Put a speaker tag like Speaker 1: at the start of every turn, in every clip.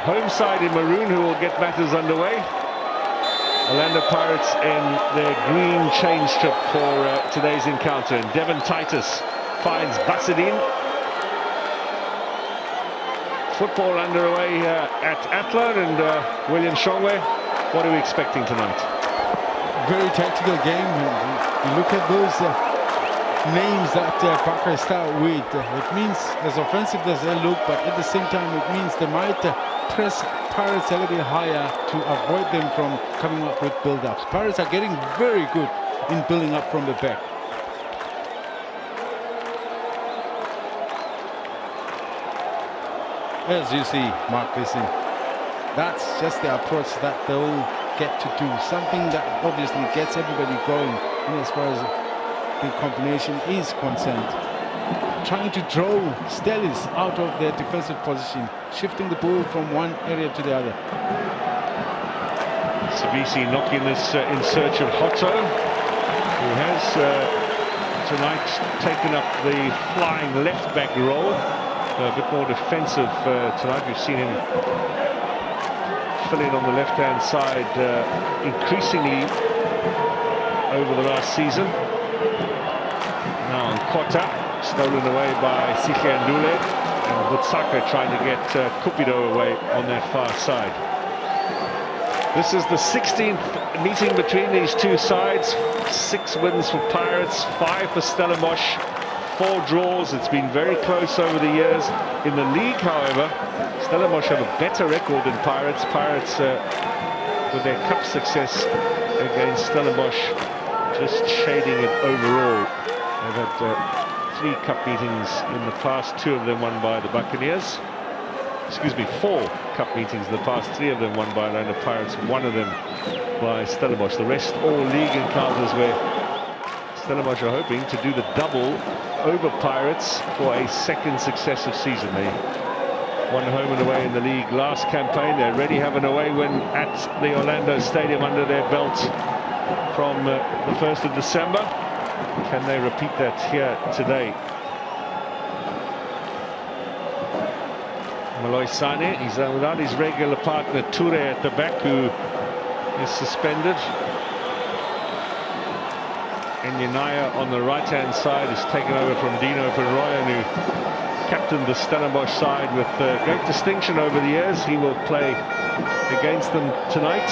Speaker 1: home side in maroon who will get matters underway. Orlando Pirates in their green change strip for today's encounter. And Devon Titus finds Basadine. Football underway at Athlone, and William Shongwe, what are we expecting tonight?
Speaker 2: Very tactical game. You look at those names that Parker start with. It means as offensive as they look, but at the same time it means they might press Pirates a little bit higher to avoid them from coming up with build-ups. Pirates are getting very good in building up from the back. As you see, Mark, listen, that's just the approach that they'll get to do. Something that obviously gets everybody going in as far as the combination is concerned. Trying to draw Stellis out of their defensive position, shifting the ball from one area to the other.
Speaker 1: Sabisi knocking this in search of Hotto, who has tonight taken up the flying left-back role. A bit more defensive tonight. We've seen him fill in on the left-hand side increasingly over the last season. Now Nkota, stolen away by Sihle Ndule, and Butsaka trying to get Cupido away on their far side. This is the 16th meeting between these two sides. 6 wins for Pirates, 5 for Stellenbosch. 4 draws. It's been very close over the years. In the league, however, Stellenbosch have a better record than Pirates. Pirates, with their cup success against Stellenbosch, just shading it overall. They've had 3 cup meetings in the past, 2 of them won by the Buccaneers. Excuse me, 4 cup meetings in the past, 3 of them won by Orlando Pirates, 1 of them by Stellenbosch. The rest all league encounters where Stellenbosch are hoping to do the double over Pirates for a second successive season. They won home and away in the league last campaign. They already have an away win at the Orlando Stadium under their belt from the 1st of December. Can they repeat that here today? Malloy Sane, he's without his regular partner Ture at the back, who is suspended. And Yenaya on the right-hand side is taken over from Dino Verrooyen, who captained the Stellenbosch side with great distinction over the years. He will play against them tonight.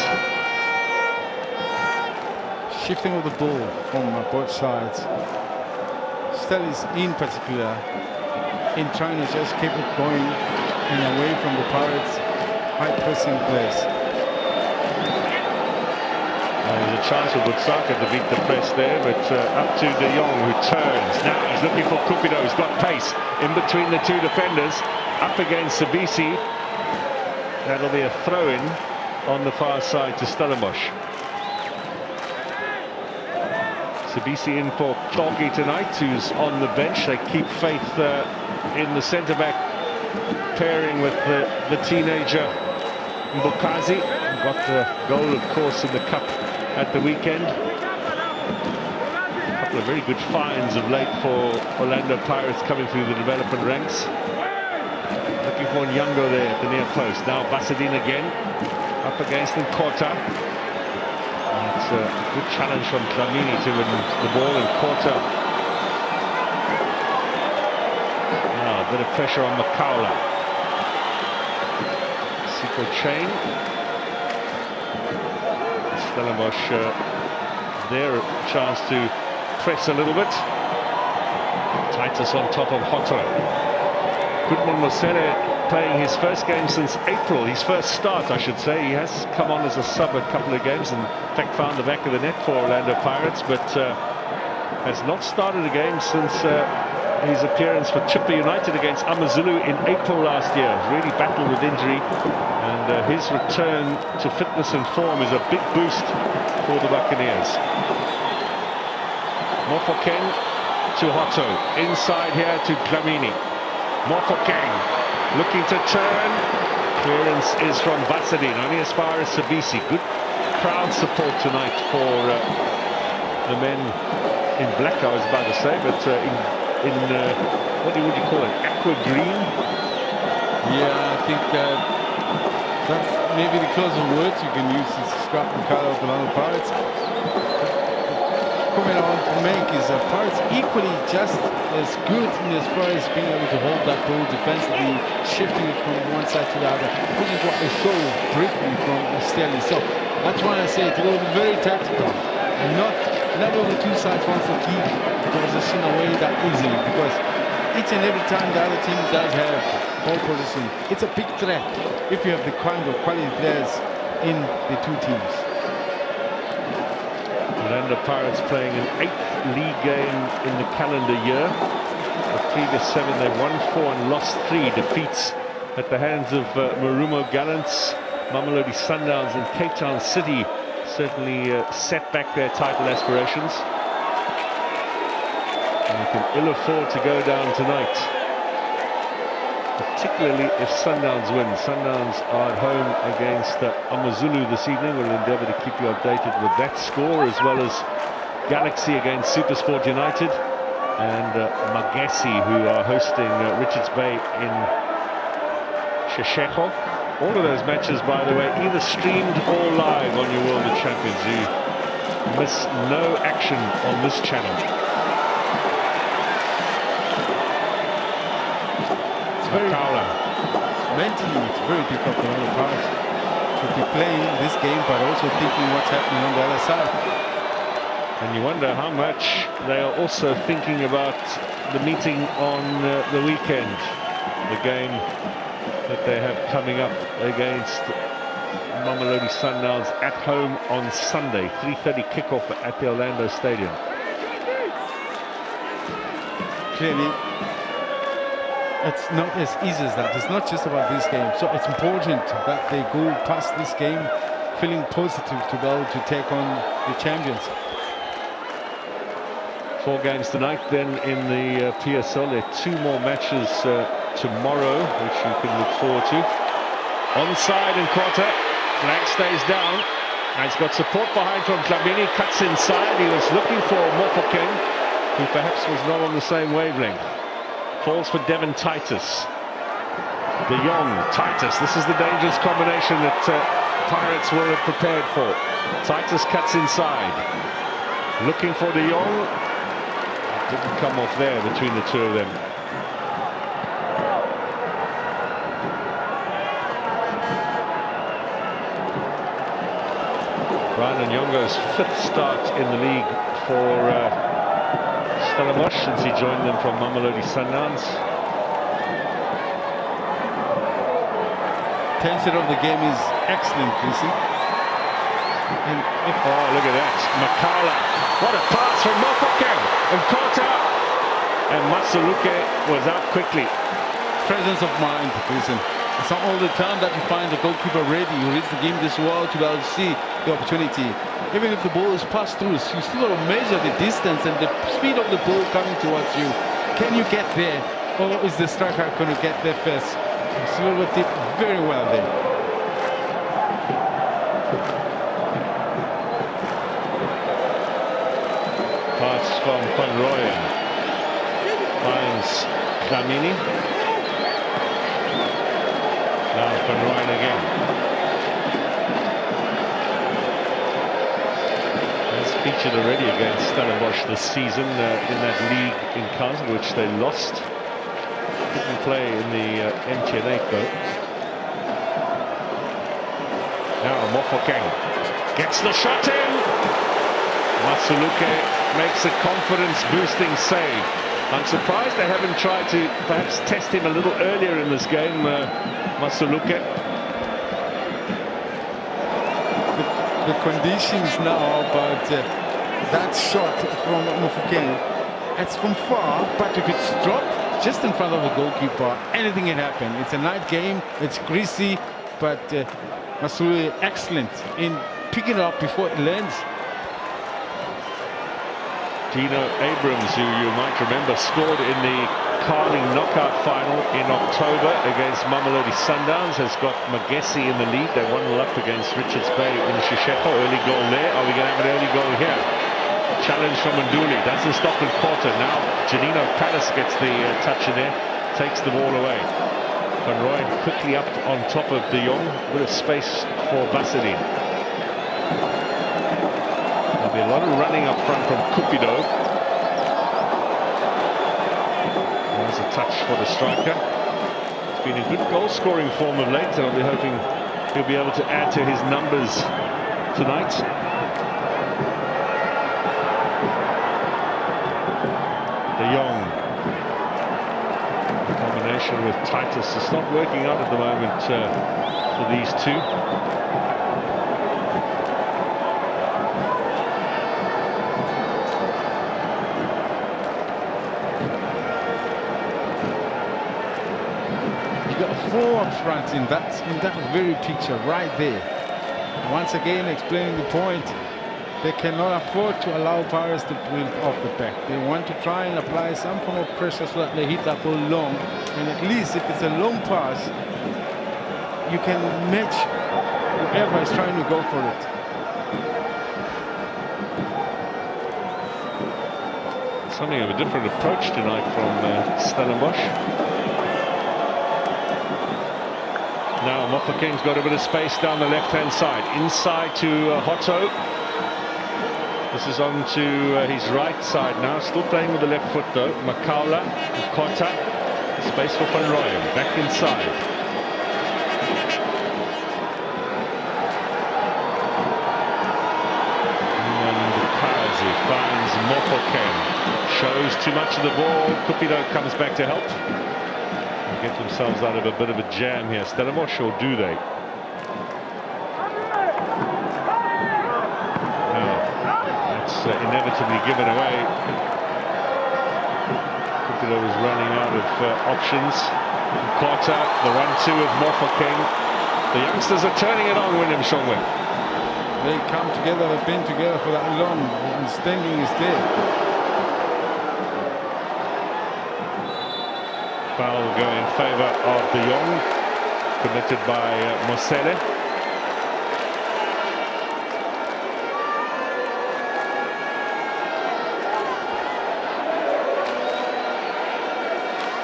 Speaker 2: Shifting of the ball from both sides. Stellis in particular in trying to just keep it going and away from the Pirates' high pressing place.
Speaker 1: There's a chance for Butsaka to beat the press there, but up to De Jong, who turns. Now he's looking for Cupido, who's got pace in between the 2 defenders. Up against Sabisi. That'll be a throw-in on the far side to Stellenbosch. Sabisi in for Togi tonight, who's on the bench. They keep faith in the centre-back pairing with the teenager Mbukazi. Got the goal, of course, in the cup at the weekend. A couple of very good finds of late for Orlando Pirates coming through the development ranks. Looking for Nyango there at the near post. Now Basadine again, up against Nkota. It's a good challenge from Dlamini to win the ball, and Nkota. Now a bit of pressure on Makaula. Siko Chain. Stellenbosch, their chance to press a little bit. Titus on top of Hotto. Goodman Mosele playing his first game since April, his first start I should say. He has come on as a sub a couple of games and in fact found the back of the net for Orlando Pirates, but has not started a game since his appearance for Chippa United against Amazulu in April last year. Really battled with injury, and his return to fitness and form is a big boost for the Buccaneers. Mofokeng to Hotto, inside here to Dlamini. Mofokeng looking to turn. Clearance is from Basadine, only as far as Sabisi. Good crowd support tonight for the men in black, I was about to say, but in what would you call it, aqua green?
Speaker 2: Yeah, I think That's maybe the closer words you can use to describe Ricardo Colombo Pirates. Comment I want to make is that Pirates equally just as good in as far as being able to hold that ball defensively, shifting it from one side to the other, which is what I saw briefly from Stellenbosch. So that's why I say it will be very tactical. Never the two sides wants to keep the position away that easily, because each and every time the other team does have ball position, it's a big threat if you have the kind of quality players in the two teams.
Speaker 1: Orlando Pirates playing an 8th league game in the calendar year. The previous 7 they won 4 and lost 3. Defeats at the hands of Marumo Gallants, Mamelodi Sundowns and Cape Town City certainly set back their title aspirations. And they can ill afford to go down tonight, particularly if Sundowns win. Sundowns are at home against Amazulu this evening. We'll endeavour to keep you updated with that score, as well as Galaxy against Supersport United and Magesi, who are hosting Richards Bay in Shesheko. All of those matches, by the way, either streamed or live on your World of Champions. You miss no action on this channel.
Speaker 2: Mentally, it's very difficult for the Pirates to be playing this game, but also thinking what's happening on the other side.
Speaker 1: And you wonder how much they are also thinking about the meeting on the weekend, the game that they have coming up against Mamelodi Sundowns at home on Sunday, 3:30 kickoff at the Orlando Stadium.
Speaker 2: Clearly, it's not as easy as that. It's not just about this game. So it's important that they go past this game feeling positive to be able to take on the champions.
Speaker 1: 4 games tonight, then in the PSL. There are 2 more matches tomorrow, which you can look forward to. Onside and quarter. Flag stays down. And he's got support behind from Dlamini. Cuts inside. He was looking for Mofokeng, who perhaps was not on the same wavelength. Falls for Devon Titus. De Jong, Titus. This is the dangerous combination that Pirates will have prepared for. Titus cuts inside. Looking for De Jong. Didn't come off there between the two of them. Brian Nyongo's 5th start in the league for Stellenbosch since he joined them from Mamelodi Sundowns.
Speaker 2: Tension of the game is excellent, you see.
Speaker 1: Oh, look at that. Makala. What a pass from Mofokeng. And caught out. And Matsuluke was out quickly.
Speaker 2: Presence of mind, listen. It's not all the time that you find the goalkeeper ready, who reads the game this well to be able to see the opportunity. Even if the ball is passed through, you still got to measure the distance and the speed of the ball coming towards you. Can you get there, or is the striker going to get there first? Silva did very well there.
Speaker 1: Pass from Van Rooyen. Finds Dlamini. Now Van Rooyen again. He's featured already against Stellenbosch this season in that league encounter, which they lost. Didn't play in the MTN8 though. Now Mofokeng gets the shot in. Matsuluke makes a confidence-boosting save. I'm surprised they haven't tried to perhaps test him a little earlier in this game, Matsuluke.
Speaker 2: The conditions now, but that shot from Mofokeng, it's from far, but if it's dropped just in front of the goalkeeper, anything can happen. It's a night game, it's greasy, but Matsuluke excellent in picking it up before it lands.
Speaker 1: Dino Abrams, who you might remember, scored in the Carling knockout final in October against Mamelodi Sundowns, has got Magesi in the lead. They 1-0 up against Richards Bay in Shesheko. Early goal there. Are we going to have an early goal here? Challenge from Nduli. Doesn't stop in quarter. Now Janino Palace gets the touch in there. Takes the ball away. Van Rooyen quickly up on top of De Jong, with a space for Basserin. There'll be a lot of running up front from Cupido. There's a touch for the striker. He's been in good goal-scoring form of late, and I'll be hoping he'll be able to add to his numbers tonight. De Jong. The combination with Titus is not working out at the moment for these two.
Speaker 2: Four up front in that very picture right there. Once again, explaining the point, they cannot afford to allow Pirates to build off the back. They want to try and apply some form of pressure so that they hit that ball long, and at least if it's a long pass, you can match whoever is trying to go for it.
Speaker 1: Something of a different approach tonight from Stellenbosch. Now Mofokeng's got a bit of space down the left-hand side. Inside to Hotto. This is on to his right side now. Still playing with the left foot though. Makaula, Kota. Space for Van Rooyen. Back inside. And Kazi finds Mofokeng. Shows too much of the ball. Cupido comes back to help. Get themselves out of a bit of a jam here. Stellenbosch, or do they? No, that's inevitably given away. Cupido is running out of options. Kota, the 1-2 of Mofokeng. The youngsters are turning it on, William Shongwe.
Speaker 2: They come together, they've been together for that long, and standing is there.
Speaker 1: Foul will go in favour of De Jong, committed by Mosele.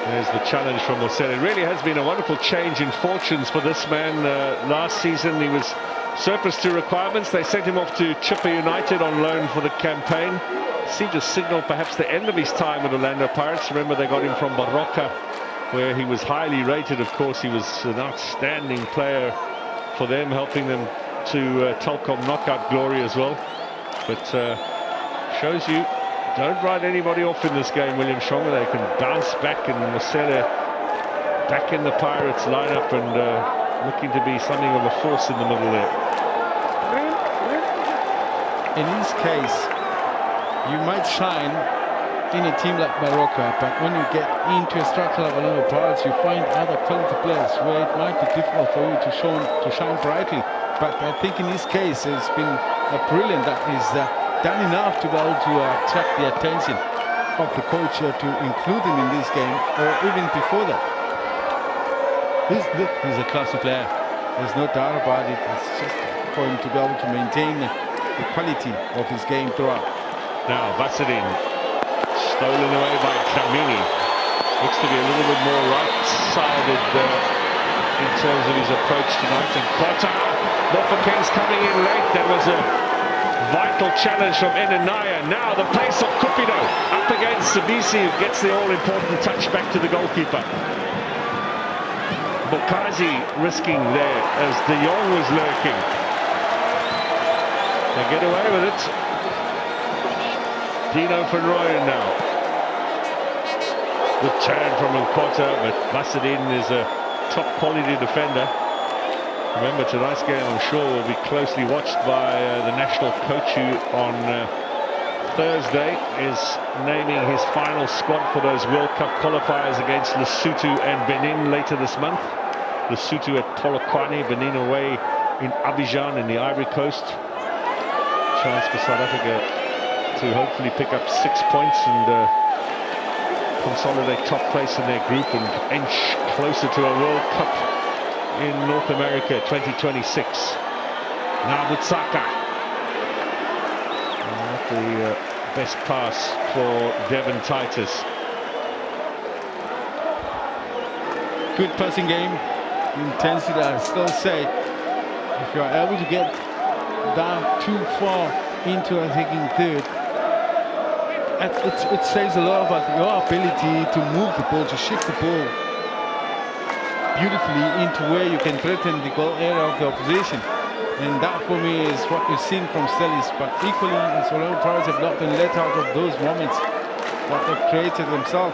Speaker 1: There's the challenge from Mosele. It really has been a wonderful change in fortunes for this man. Last season he was surplus to requirements. They sent him off to Chippa United on loan for the campaign. Seemed to signal perhaps the end of his time with Orlando Pirates. Remember, they got him from Baroka, where he was highly rated. Of course, he was an outstanding player for them, helping them to Telkom knockout glory as well. But shows you, don't write anybody off in this game, William Shonga. They can bounce back, and Mosele back in the Pirates lineup and looking to be something of a force in the middle there.
Speaker 2: In his case, you might shine in a team like Baroka, but when you get into a structure like Orlando Pirates, you find other quality players where it might be difficult for you to shine brightly. But I think in this case, it's been brilliant that he's done enough to be able to attract the attention of the coach to include him in this game, or even before that. He's a classy player. There's no doubt about it. It's just for him to be able to maintain the quality of his game throughout.
Speaker 1: Now Basserin, stolen away by Dlamini. Looks to be a little bit more right-sided in terms of his approach tonight. And Kota, Mofokeng's coming in late. That was a vital challenge from Enenaya. Now the pace of Cupido up against Sabisi, who gets the all-important touch back to the goalkeeper. Bokazi risking there as De Jong was lurking. They get away with it. Dino Van Rooyen now. Good turn from Nkota, but Basserin is a top quality defender. Remember, tonight's game, I'm sure, will be closely watched by the national coach, who on Thursday is naming his final squad for those World Cup qualifiers against Lesotho and Benin later this month. Lesotho at Polokwane, Benin away in Abidjan in the Ivory Coast. Chance for South Africa to hopefully pick up 6 points and consolidate top place in their group and inch closer to a World Cup in North America 2026. Now Butsaka. Not the best pass for Devon Titus.
Speaker 2: good passing game, intensity. I still say, if you are able to get down too far into attacking third, it says a lot about your ability to move the ball, to shift the ball beautifully into where you can threaten the goal area of the opposition. And that for me is what we've seen from Stellis. But equally, Stellenbosch Pirates have not been let out of those moments that they've created themselves.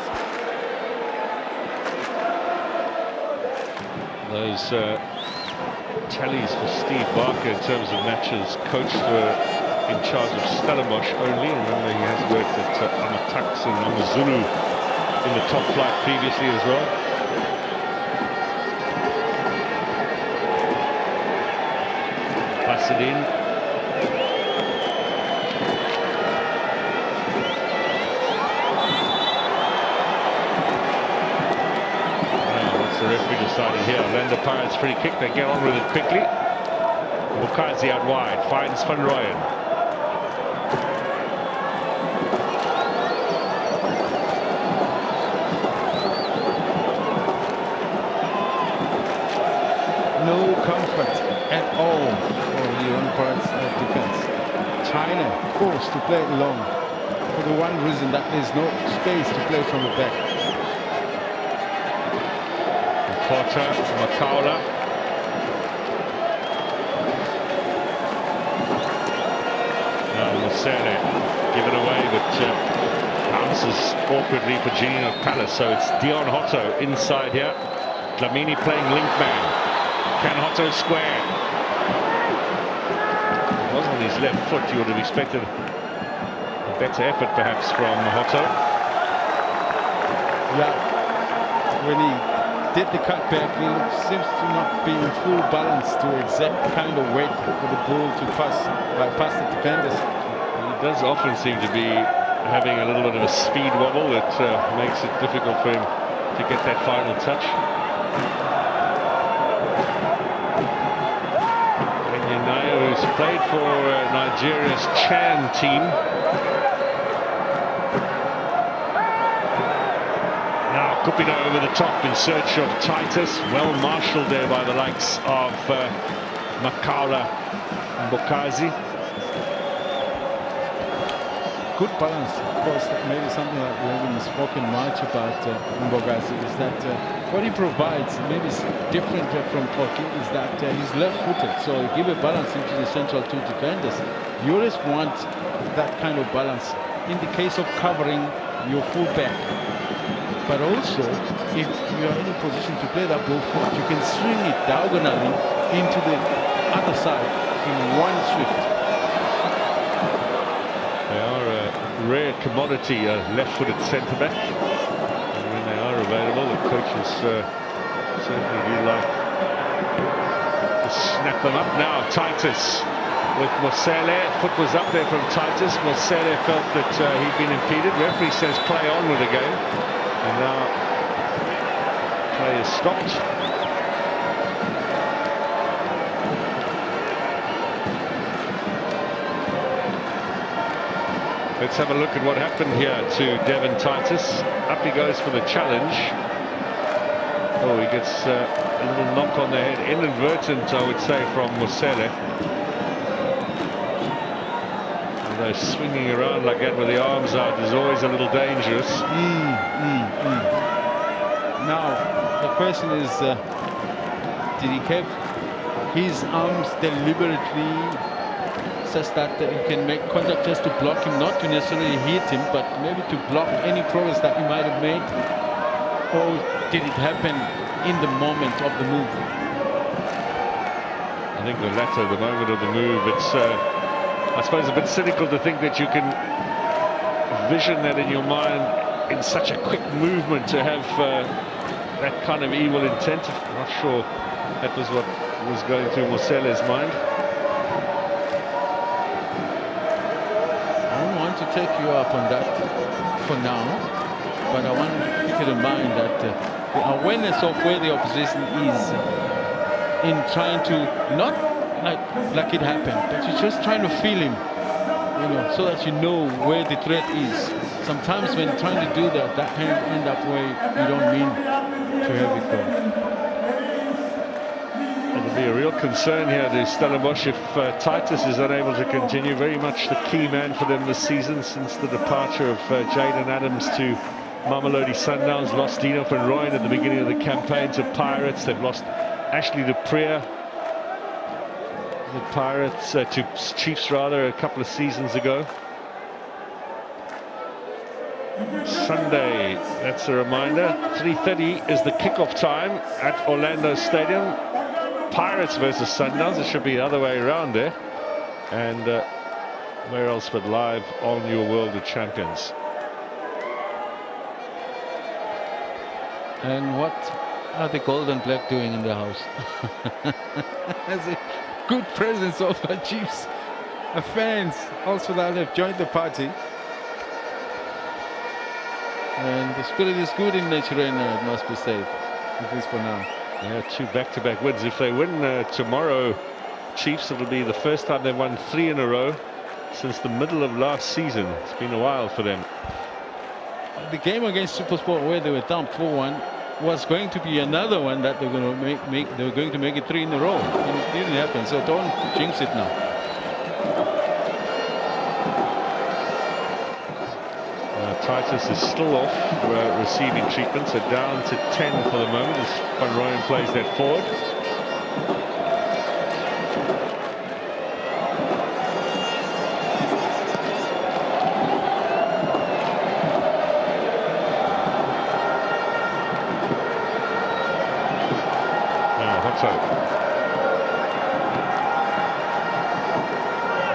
Speaker 1: Those tallies for Steve Barker in terms of matches coached were in charge of Stellenbosch only. Remember, he has worked at Amatax and Amazulu in the top flight previously as well. Pass it in. What's the referee deciding here? Lender Pirates free kick. They get on with it quickly. Bukazi out wide, finds Van Rooyen.
Speaker 2: No comfort at all for the Pirates defense. China forced to play it long for the one reason that there's no space to play from the back.
Speaker 1: Porter, Makaula. Now Musele given away, but bounces awkwardly for Gino Palace. So it's Dion Hotto inside here. Dlamini playing link man. Can Hotto square? It was on his left foot. You would have expected a better effort perhaps from Hotto.
Speaker 2: Yeah, when he did the cutback, he seems to not be in full balance to exact kind of weight for the ball to bypass the defenders.
Speaker 1: He does often seem to be having a little bit of a speed wobble that makes it difficult for him to get that final touch. Who's played for Nigeria's Chan team. Now Cupido over the top in search of Titus. Well marshalled there by the likes of Makaula and Bukazi.
Speaker 2: Good balance, of course. Maybe something that we haven't spoken much about Mbogazi is that what he provides, maybe it's different from Koki, is that he's left-footed, so you give a balance into the central two defenders. You always want that kind of balance in the case of covering your full-back. But also, if you are in a position to play that ball forward, you can swing it diagonally into the other side in one swift.
Speaker 1: They are a rare commodity, a left-footed centre-back. And when they are available, the coaches certainly do like to snap them up. Now Titus with Musele. Foot was up there from Titus. Musele felt that he'd been impeded. Referee says play on with the game. And now play is stopped. Let's have a look at what happened here to Devon Titus. Up he goes for the challenge. Oh, he gets a little knock on the head. Inadvertent, I would say, from Musele. Although swinging around like that with the arms out is always a little dangerous.
Speaker 2: Now, the question is, did he keep his arms deliberately such that he can make contact just to block him, not to necessarily hit him, but maybe to block any progress that he might have made? Or did it happen in the moment of the move?
Speaker 1: I think the latter, the moment of the move. It's, I suppose, a bit cynical to think that you can vision that in your mind in such a quick movement to have that kind of evil intent. I'm not sure that was what was going through Musele's mind.
Speaker 2: To take you up on that for now, but I want to keep it in mind that the awareness of where the opposition is in trying to, not like it happened, but you're just trying to feel him, you know, so that you know where the threat is. Sometimes when trying to do that, that can end up where you don't mean to have it go.
Speaker 1: be a real concern here to Stellenbosch if Titus is unable to continue. Very much the key man for them this season since the departure of Jaden Adams to Mamelodi Sundowns. Lost Dino van Rooyen at the beginning of the campaign to Pirates. They've lost Ashley de Preer, the Pirates, to Chiefs rather, a couple of seasons ago. Sunday, that's a reminder, 3:30 is the kickoff time at Orlando Stadium. Pirates versus Sundowns. It should be the other way around there. And where else but live on your World of Champions.
Speaker 2: And what are the Gold and Black doing in the house? There's a good presence of the Chiefs fans also that have joined the party. And the spirit is good in Naturena, it must be said, at least for now.
Speaker 1: Yeah, 2 back-to-back wins. If they win tomorrow, Chiefs, it'll be the first time they've won 3 in a row since the middle of last season. It's been a while for them.
Speaker 2: The game against SuperSport, where they were down 4-1, was going to be another one that they're going to they were going to make it 3 in a row, and it didn't happen. So don't jinx it now.
Speaker 1: Titus is still off receiving treatment, so down to 10 for the moment as Van Rooyen plays that forward. Now Hotto.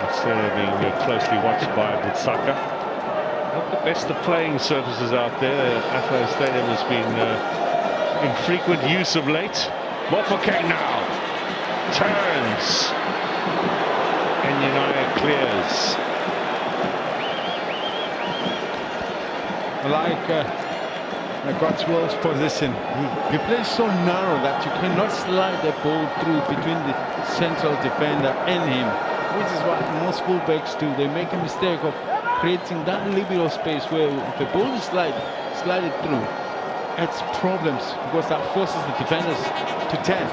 Speaker 1: Marcelo being closely watched by Butsaka. Not the best of playing surfaces out there. Athlone Stadium has been in frequent use of late. Mofokeng now turns and United clears.
Speaker 2: Like Cotswold's position, he plays so narrow that you cannot slide the ball through between the central defender and him, which is what most fullbacks do. They make a mistake of creating that liberal space where if the ball is slide it through, it's problems because that forces the defenders to turn.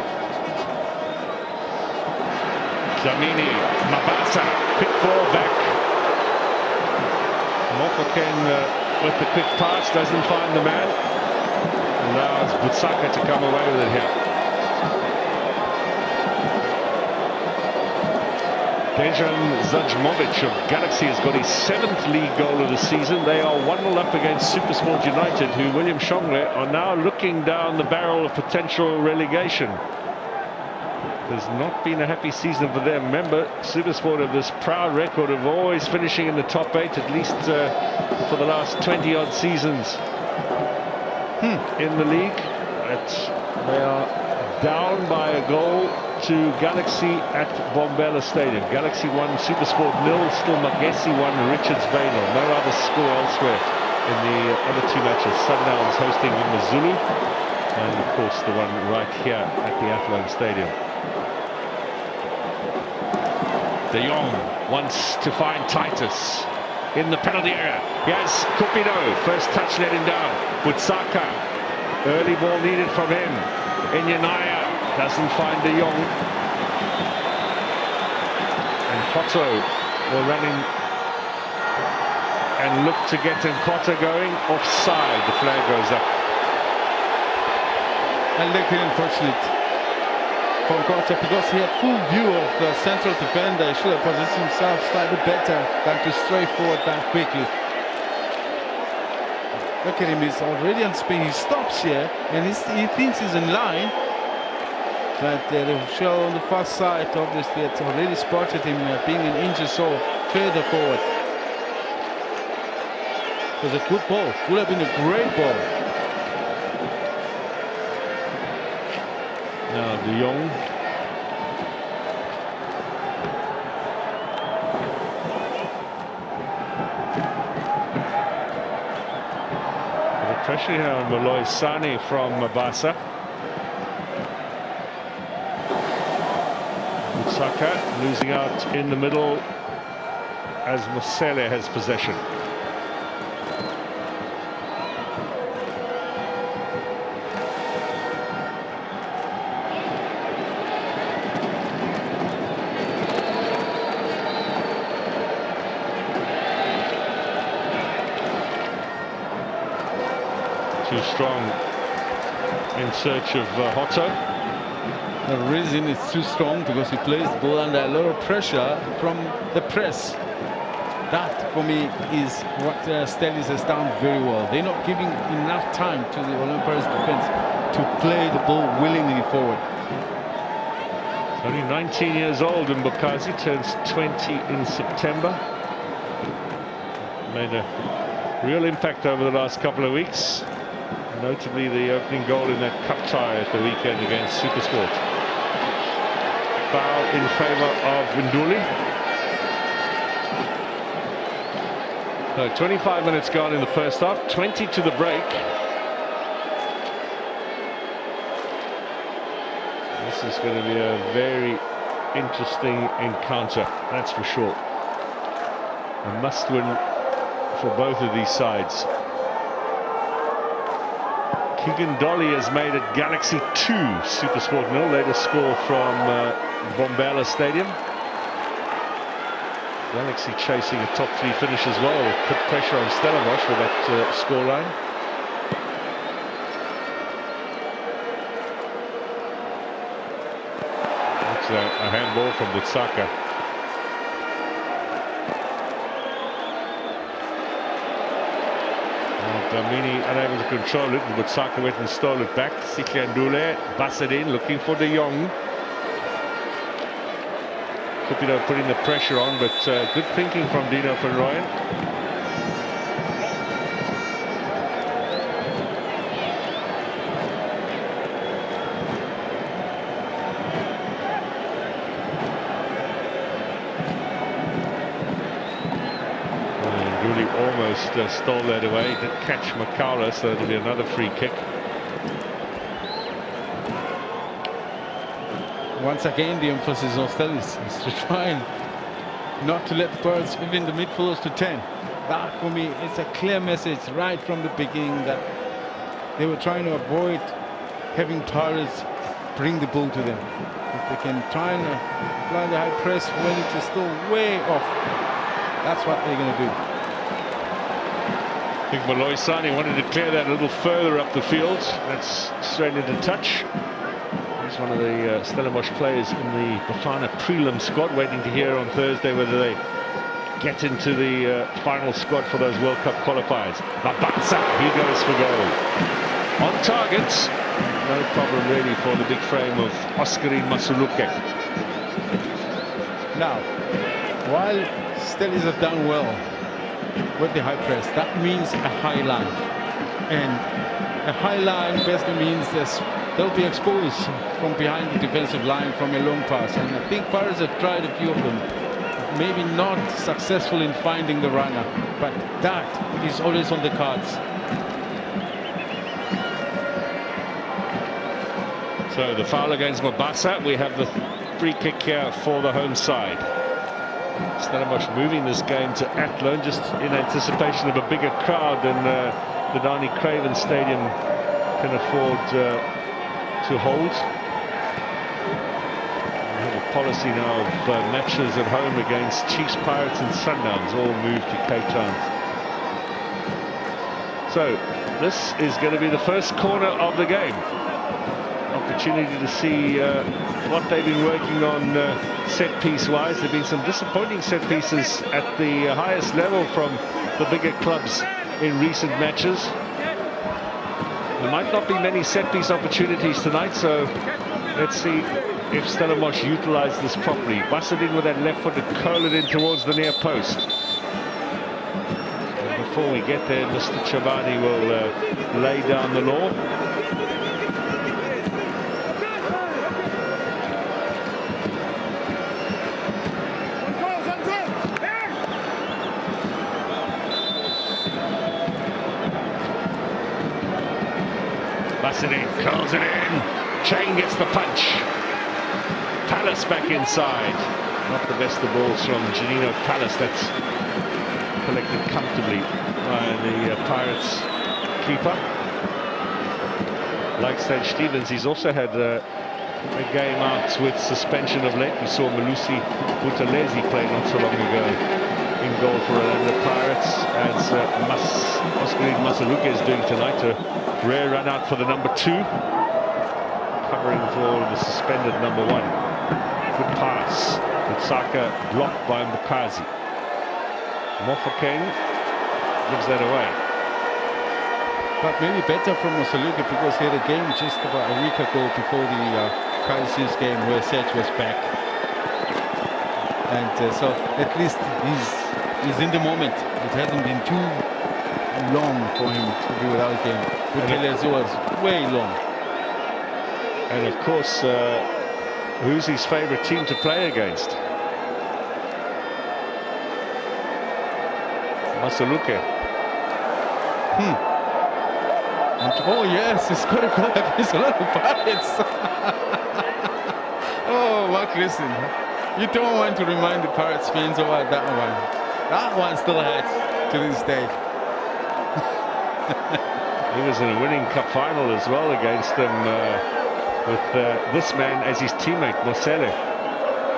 Speaker 1: Dlamini, Mabasa, quick ball back. Mofokeng with the quick pass, doesn't find the man. Allows Butsaka to come away with it here. Dejan Zajmovic of Galaxy has got his 7th league goal of the season. They are 1-0 up against SuperSport United, who William Shongle are now looking down the barrel of potential relegation. There's not been a happy season for them. Remember, SuperSport have this proud record of always finishing in the top 8, at least for the last 20-odd seasons in the league. But they are down by a goal to Galaxy at Bombela Stadium. Galaxy 1, SuperSport 0, still Magesi 1, Richards Bay 0. No other score elsewhere in the other 2 matches. Sundowns hosting Mazulu, and of course the one right here at the Athlone Stadium. De Jong wants to find Titus in the penalty area. Yes, Cupido, first touch let him down. Butsaka, early ball needed from him. Inyanaya doesn't find De Jong. And Hotto will run in and look to get Nkota going. Offside, the flag goes up.
Speaker 2: And lucky, unfortunate for Nkota because he had full view of the central defender. He should have positioned himself slightly better than to stray forward that quickly. Look at him, he's already on speed. He stops here and he thinks he's in line. But the official on the far side obviously has already spotted him being an inch or so further forward. It was a good ball. Would have been a great ball.
Speaker 1: Now De Jong. The pressure here on Moloi Sane from Mabasa. Saka losing out in the middle as Mosele has possession. strong in search of Hotto.
Speaker 2: The reason it's too strong because he plays the ball under a lot of pressure from the press. That, for me, is what Stellis has done very well. They're not giving enough time to the Olympics defense to play the ball willingly forward.
Speaker 1: He's only 19 years old, and Bukazi turns 20 in September. Made a real impact over the last couple of weeks. Notably the opening goal in that cup tie at the weekend against Supersport. Foul in favour of Nduli. So 25 minutes gone in the first half, 20 to the break. This is going to be a very interesting encounter, that's for sure. A must-win for both of these sides. Keegan Dolly has made it Galaxy 2, Supersport 0. Latest score from Bombela Stadium. Galaxy chasing a top 3 finish as well. Put pressure on Stellenbosch with that scoreline. It's a handball from Butsaka. Dlamini unable to control it, and Butsaka went and stole it back. Sikandule busted in, looking for De Jong. Cupido putting the pressure on, but good thinking from Dino van Rooyen. Nduli almost stole that away. Did catch Makaula, so it'll be another free kick.
Speaker 2: Once again, the emphasis on Stellis is to try and not to let the Pirates, even the midfielders, to 10. That, for me, is a clear message right from the beginning that they were trying to avoid having Pirates bring the ball to them. If they can try and apply the high press when it is still way off, that's what they're going to do.
Speaker 1: I think Molloy Sani wanted to clear that a little further up the field. That's straight into touch. He's one of the Stellenbosch players in the Bafana prelim squad, waiting to hear on Thursday whether they get into the final squad for those World Cup qualifiers. Mabatsa, he goes for goal. On target, no problem really for the big frame of Oscarine Masuluke.
Speaker 2: Now, while Stellis have done well with the high press, that means a high line. And a high line basically means they'll be exposed from behind the defensive line from a long pass. And I think Pirates have tried a few of them. Maybe not successful in finding the runner, but that is always on the cards.
Speaker 1: So the foul against Mabasa. We have the free kick here for the home side. Stellenbosch moving this game to Athlone just in anticipation of a bigger crowd than the Dani Craven Stadium can afford to hold. We have a policy now of matches at home against Chiefs, Pirates and Sundowns all moved to Cape Town. So this is going to be the first corner of the game. Opportunity to see what they've been working on set piece wise. There have been some disappointing set pieces at the highest level from the bigger clubs in recent matches. There might not be many set piece opportunities tonight, so let's see if Stellenbosch utilize this properly. Busted in with that left foot to curl it in towards the near post. And before we get there, Mr. Chabani will lay down the law. Busted in, curls it in. Chain gets the punch. Palace back inside. Not the best of balls from Janino Palace. That's collected comfortably by the Pirates keeper. Like Stage Stevens, he's also had a game out with suspension of late. We saw Malusi Buthelezi play not so long ago in goal for Orlando Pirates, as Oscarine Masaluke is doing tonight. A rare run out for the number 2, covering for the suspended number 1. Good pass. Saka blocked by Mbukazi. Mofokeng gives that away.
Speaker 2: But maybe better from Masaluke, because he had a game just about a week ago before the Kaisius game where Serge was back. And so at least he's in the moment. It hasn't been too long for him to be without a game. Buthelezi was way long.
Speaker 1: And of course, who's his favourite team to play against? Masaluke.
Speaker 2: And, oh yes, he's got a goal against a lot of Pirates. Oh, Mark, listen. You don't want to remind the Pirates fans about that one. That one still hurts to this day.
Speaker 1: He was in a winning cup final as well against them, with this man as his teammate, Mosele,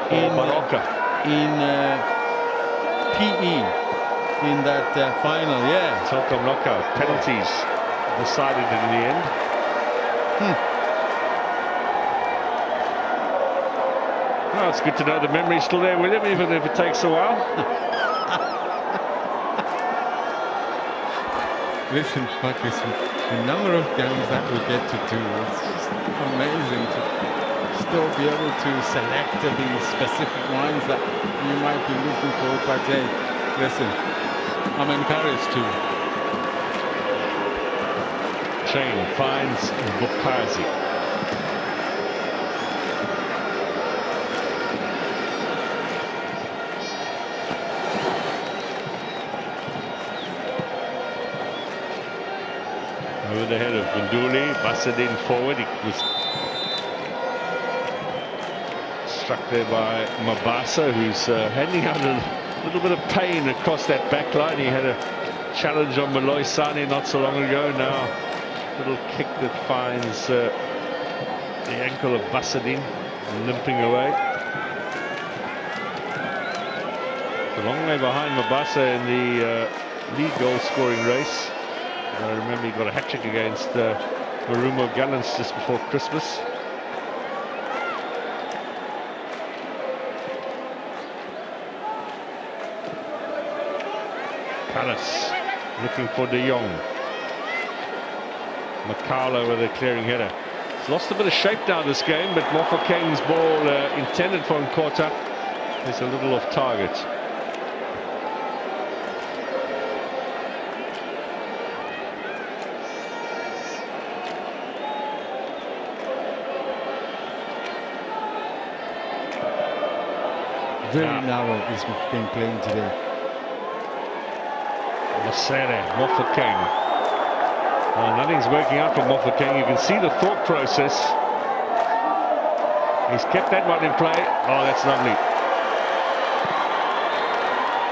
Speaker 1: in Morocco.
Speaker 2: In PE, in that final, yeah.
Speaker 1: Telkom knockout, penalties decided in the end. Well, it's good to know the memory's still there with him, even if it takes a while.
Speaker 2: Listen, the number of games that we get to do, it's just amazing to still be able to select the specific ones that you might be looking for. But hey, listen, I'm encouraged to.
Speaker 1: Chain finds Bukazi. Over the head of Nduli, Basadin forward. He was struck there by Mabasa, who's handing out a little bit of pain across that back line. He had a challenge on Malloy Sane not so long ago. Now, little kick that finds the ankle of Basadin, limping away. A long way behind Mabasa in the lead goal scoring race. I remember he got a hat-trick against Marumo Gallants just before Christmas. Callis looking for De Jong. Makala with a clearing header. He's lost a bit of shape now this game, but Mofokeng's ball intended for Nkota is a little off target.
Speaker 2: Very narrow is Mofokeng playing today.
Speaker 1: Mofokeng. Nothing's working out for Mofokeng. You can see the thought process. He's kept that one in play. Oh, that's lovely.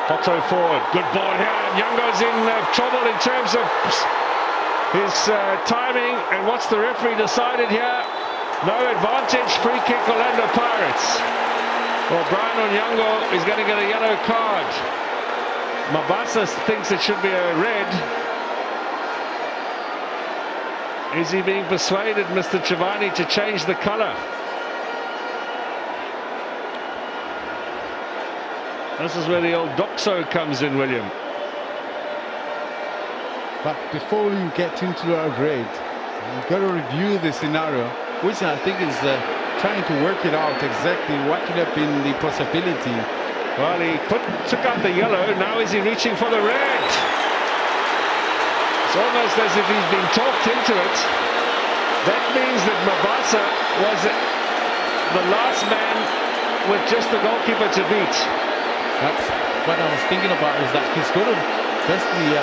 Speaker 1: Otto forward. Good ball here. And Youngo's in trouble in terms of his timing. And what's the referee decided here? No advantage. Free kick, Orlando Pirates. Well, Brian Onyango is going to get a yellow card. Mabasa thinks it should be a red. Is he being persuaded, Mr. Chivani, to change the colour? This is where the old doxo comes in, William.
Speaker 2: But before you get into a red, you've got to review the scenario, which I think is trying to work it out exactly what could have been the possibility.
Speaker 1: Well, he took out the yellow. Now is he reaching for the red? It's almost as if he's been talked into it. That means that Mabasa was the last man with just the goalkeeper to beat.
Speaker 2: That's what I was thinking about, is that he's got to basically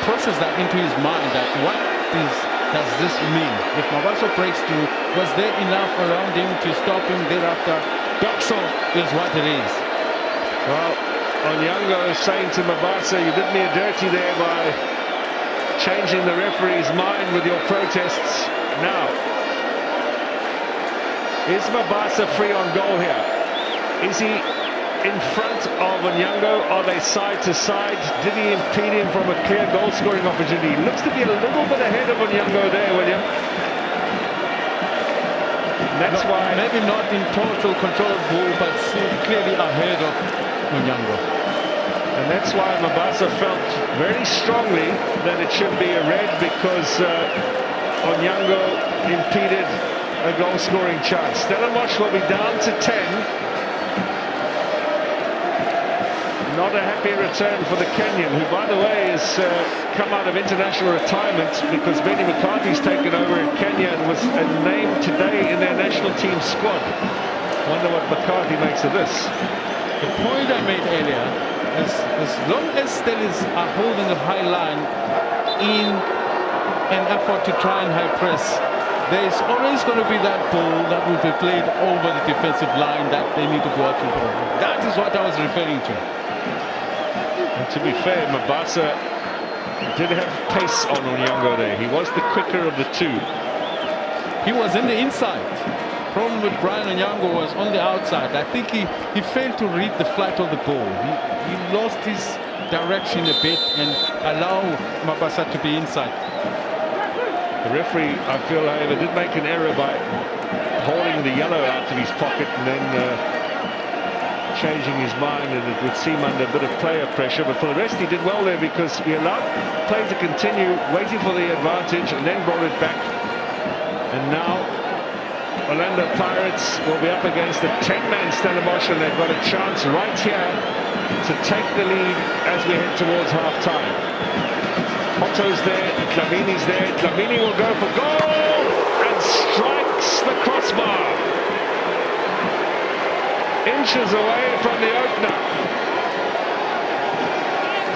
Speaker 2: process that into his mind, that what does this mean? If Mabasa breaks through, was there enough around him to stop him thereafter? Doxo is what it is.
Speaker 1: Well, Onyango is saying to Mabasa, you did me a dirty there by changing the referee's mind with your protests. Now, is Mabasa free on goal here? Is he in front of Onyango? Are they side to side? Did he impede him from a clear goal-scoring opportunity? Looks to be a little bit ahead of Onyango there, William. That's why...
Speaker 2: Maybe not in total control of ball, but clearly ahead of Onyango.
Speaker 1: And that's why Mabasa felt very strongly that it should be a red, because Onyango impeded a goal-scoring chance. Stellenbosch will be down to 10. Not a happy return for the Kenyan, who, by the way, has come out of international retirement because Benny McCarthy's taken over in Kenya and was named today in their national team squad. Wonder what McCarthy makes of this.
Speaker 2: The point I made earlier, as long as Stellies are holding a high line in an effort to try and high press, there's always going to be that ball that will be played over the defensive line that they need to go out for. That is what I was referring to.
Speaker 1: And to be fair, Mabasa did have pace on Onyango there. He was the quicker of the two.
Speaker 2: He was in the inside. Problem with Brian Onyango was on the outside. I think he failed to read the flight of the ball. He lost his direction a bit and allowed Mabasa to be inside.
Speaker 1: The referee, I feel, however, did make an error by holding the yellow out of his pocket and then changing his mind, and it would seem under a bit of player pressure. But for the rest, he did well there because he allowed play to continue, waiting for the advantage, and then brought it back. And now Orlando Pirates will be up against the 10-man Stellenbosch, and they've got a chance right here to take the lead as we head towards half-time. Otto's there, Tlamini's there. Tlamini will go for goal and strikes the crossbar. Inches away from the opener.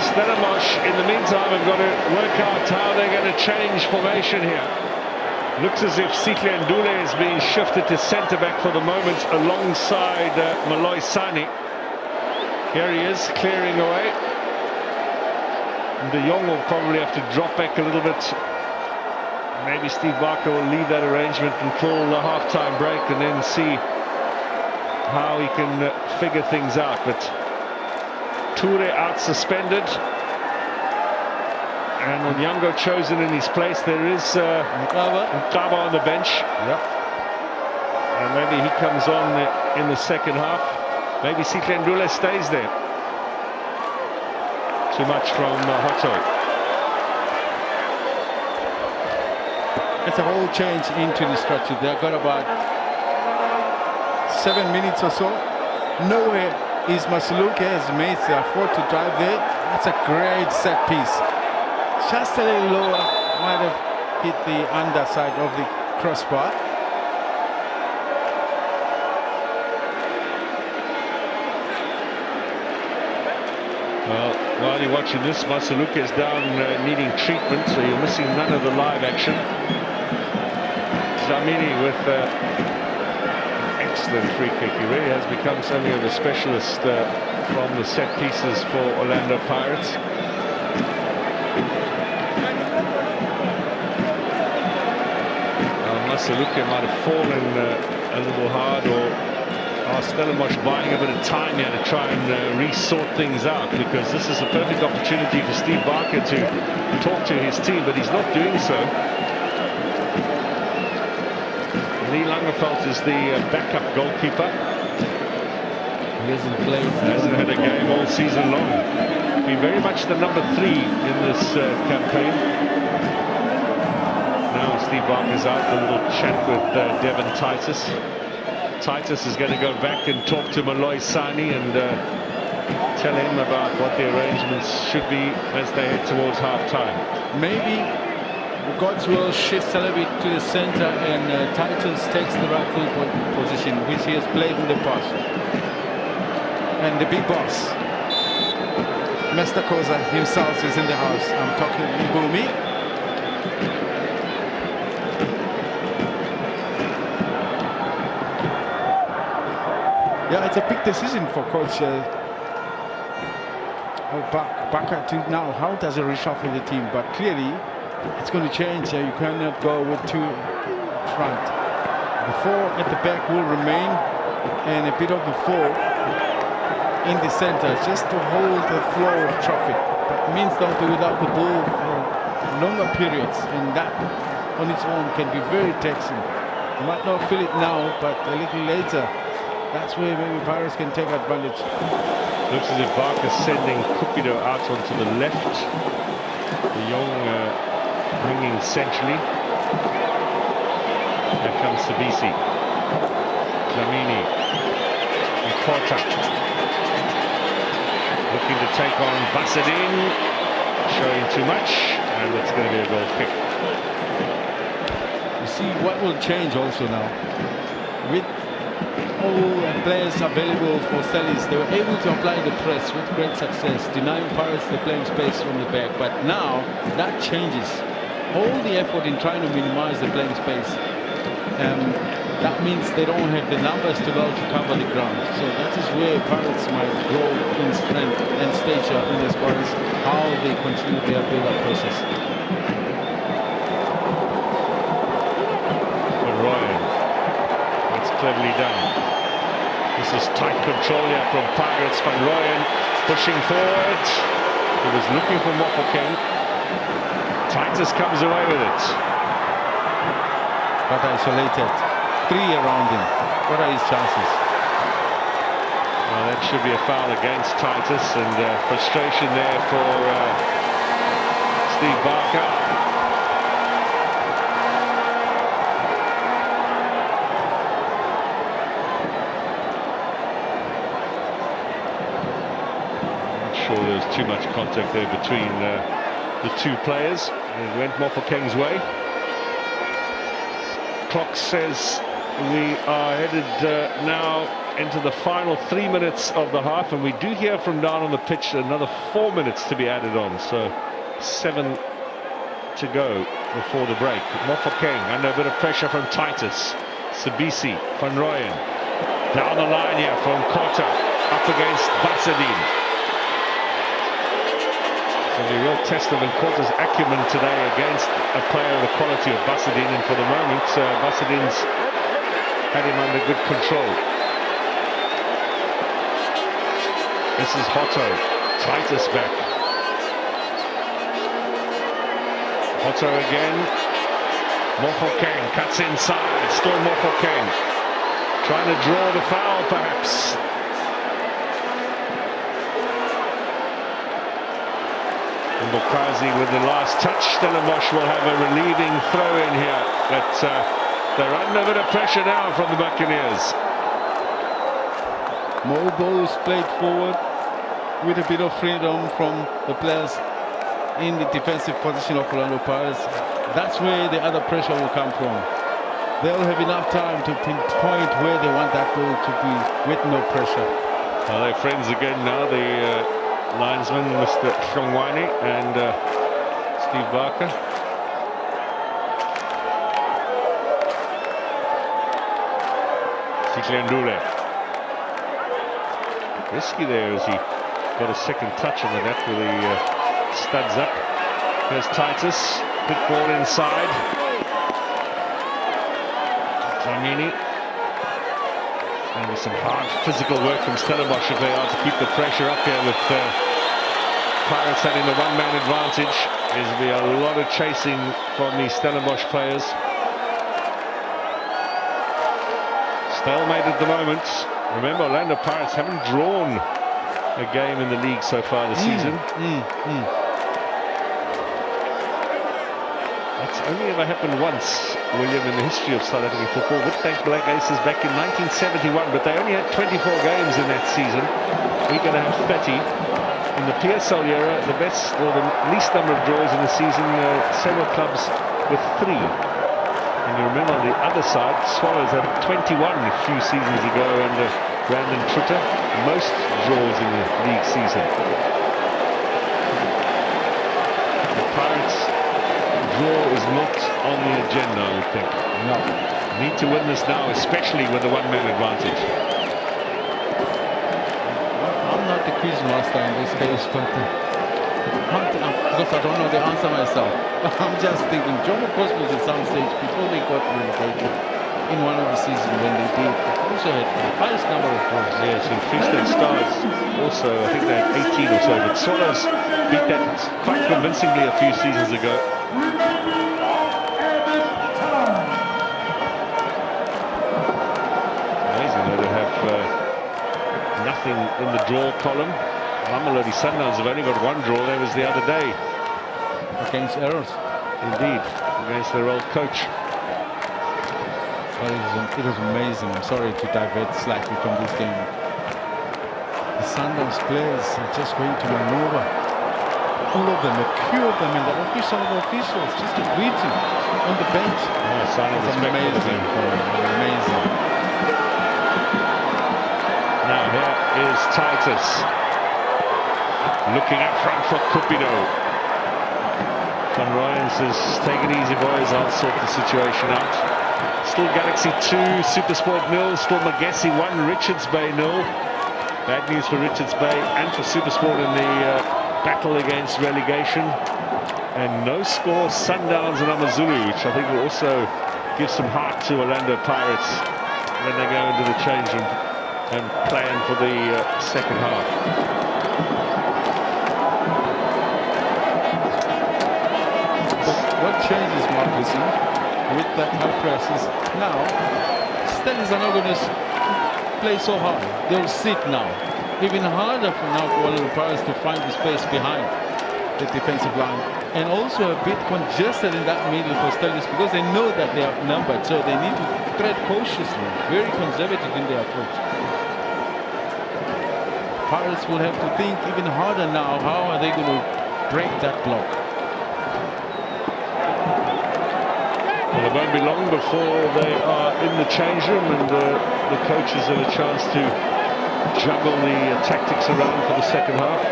Speaker 1: Stellenbosch, in the meantime, have got to work out how they're going to change formation here. Looks as if Sihle Ndule is being shifted to centre-back for the moment alongside Malloy Sani. Here he is, clearing away. De Jong will probably have to drop back a little bit. Maybe Steve Barker will leave that arrangement until the half-time break and then see how he can figure things out. But Toure out suspended, and Onyango chosen in his place. There is Mkaba on the bench.
Speaker 2: Yep.
Speaker 1: And maybe he comes on in the second half. Maybe Sihle Ndule stays there. Too much from Hotto.
Speaker 2: It's a whole change into the structure. They've got about 7 minutes or so. Nowhere is Masuluke has made the effort to drive there. That's a great set piece. Just a little lower, might have hit the underside of the crossbar.
Speaker 1: Well, while you're watching this, Masuluke is down needing treatment, so you're missing none of the live action. Dlamini with excellent free kick. He really has become something of a specialist from the set pieces for Orlando Pirates. Masuluke might have fallen a little hard, or Stellenbosch buying a bit of time here to try and re-sort things out, because this is a perfect opportunity for Steve Barker to talk to his team, but he's not doing so. Lee Langerveld is the backup goalkeeper.
Speaker 2: He hasn't played.
Speaker 1: Hasn't had a game all season long. Been very much the number 3 in this campaign. Now Steve Barker's out, a little chat with Devon Titus. Titus is going to go back and talk to Malloy Sani and tell him about what the arrangements should be as they head towards half-time.
Speaker 2: Maybe God's will shifts a little bit to the center, and Titus takes the right wing position, which he has played in the past. And the big boss, Mr. Koza himself, is in the house. I'm talking Mbumi. Yeah, it's a big decision for Coach Barker to now. How does he reshuffle the team? But clearly, it's going to change. You cannot go with 2 front. The 4 at the back will remain, and a bit of the 4 in the center just to hold the flow of traffic. That means they'll be without the ball for longer periods, and that on its own can be very taxing. You might not feel it now, but a little later, that's where maybe Pirates can take advantage.
Speaker 1: Looks as if Barker's sending Cupido out onto the left. De Jong bringing centrally. Here comes Sabisi. Dlamini. Porta. Looking to take on Basadin. Showing too much. And it's going to be a goal kick.
Speaker 2: You see what will change also now. With all players available for Stellies, they were able to apply the press with great success, denying Pirates the playing space from the back. But now that changes. All the effort in trying to minimize the playing space. That means they don't have the numbers to be able to cover the ground. So that is where Pirates might grow in strength and stature in as far as how they continue their build-up process.
Speaker 1: Ryan, that's cleverly done. This is tight control here from Pirates. Van Rooyen pushing forward. He was looking for Mofokeng. Titus comes away with it.
Speaker 2: But isolated. 3 around him. What are his chances?
Speaker 1: Well, that should be a foul against Titus, and frustration there for Steve Barker. I'm not sure there's too much contact there between the two players. It went Mofokeng's way. Clock says we are headed now into the final 3 minutes of the half, and we do hear from down on the pitch another 4 minutes to be added on, so 7 to go before the break. Mofokeng under a bit of pressure from Titus. Sabisi, Van Rooyen down the line here from Kota, up against Basadin. So the real test of Nkota's acumen today against a player of the quality of Basadin, and for the moment Basadin's had him under good control. This is Hotto. Titus back. Hotto again. Mofokeng cuts inside. Still Mofokeng. Trying to draw the foul perhaps. Mbokazi with the last touch. Stellenbosch will have a relieving throw in here, but they're under a bit of pressure now from the Buccaneers.
Speaker 2: More balls played forward with a bit of freedom from the players in the defensive position of Orlando Pirates. That's where the other pressure will come from. They'll have enough time to pinpoint where they want that ball to be with no pressure.
Speaker 1: Well, they're friends again now, the linesman, Mr. Hlongwane and Steve Barker. Siklandule. Risky there as he got a second touch on the net with the studs up. There's Titus. Quick ball inside. Dlamini. And with some hard physical work from Stellenbosch if they are to keep the pressure up here with Pirates having the one-man advantage. There'll be a lot of chasing from the Stellenbosch players. Stalemate at the moment. Remember, Orlando Pirates haven't drawn a game in the league so far this season. That's only ever happened once, William, in the history of South African football, with the Black Aces back in 1971, but they only had 24 games in that season. We're going to have 30. In the PSL era, the best or the least number of draws in the season, several clubs with 3. And you remember on the other side, Swallows had 21 a few seasons ago under Brandon Trutter, most draws in the league season. The Pirates draw is not on the agenda, I would think.
Speaker 2: No.
Speaker 1: Need to win this now, especially with the one-man advantage.
Speaker 2: I'm not the quiz master in this case, but because I don't know the answer myself. I'm just thinking, Jomo Cosmos at some stage, before they got relegated, in one of the seasons when they did. Also had the highest number of goals.
Speaker 1: Yes, and Free State Stars also, I think they had 18 or so, but Swallows beat that quite convincingly a few seasons ago. Amazing though to have nothing in the draw column. Mamelodi Sundowns have only got one draw. That was the other day.
Speaker 2: Against Errors.
Speaker 1: Indeed, against their old coach.
Speaker 2: Well, it was amazing. I'm sorry to divert slightly from this game. The Sundowns players are just going to maneuver. All of them, a few of them, and the officials just to greet him on the bench.
Speaker 1: Oh, sign of respect for the team.
Speaker 2: Amazing.
Speaker 1: Now here is Titus. Looking up front for Cupido. Van Rooyen says, take it easy boys, I'll sort the situation out. Still Galaxy 2, Supersport 0, still Magesi 1, Richards Bay 0. Bad news for Richards Bay and for Supersport in the battle against relegation. And no score Sundowns and Amazulu, which I think will also give some heart to Orlando Pirates when they go into the change room and plan for the second half.
Speaker 2: What changes, Marcus, with that high press is now Stellies are not going to play so hard. They'll sit now. Even harder for now for one of the Pirates to find the space behind the defensive line. And also a bit congested in that middle for Stellies because they know that they are outnumbered. So they need to tread cautiously, very conservative in their approach. Pirates will have to think even harder now. How are they going to break that block?
Speaker 1: Well, it won't be long before they are in the change room and the coaches have a chance to juggle the tactics around for the second half.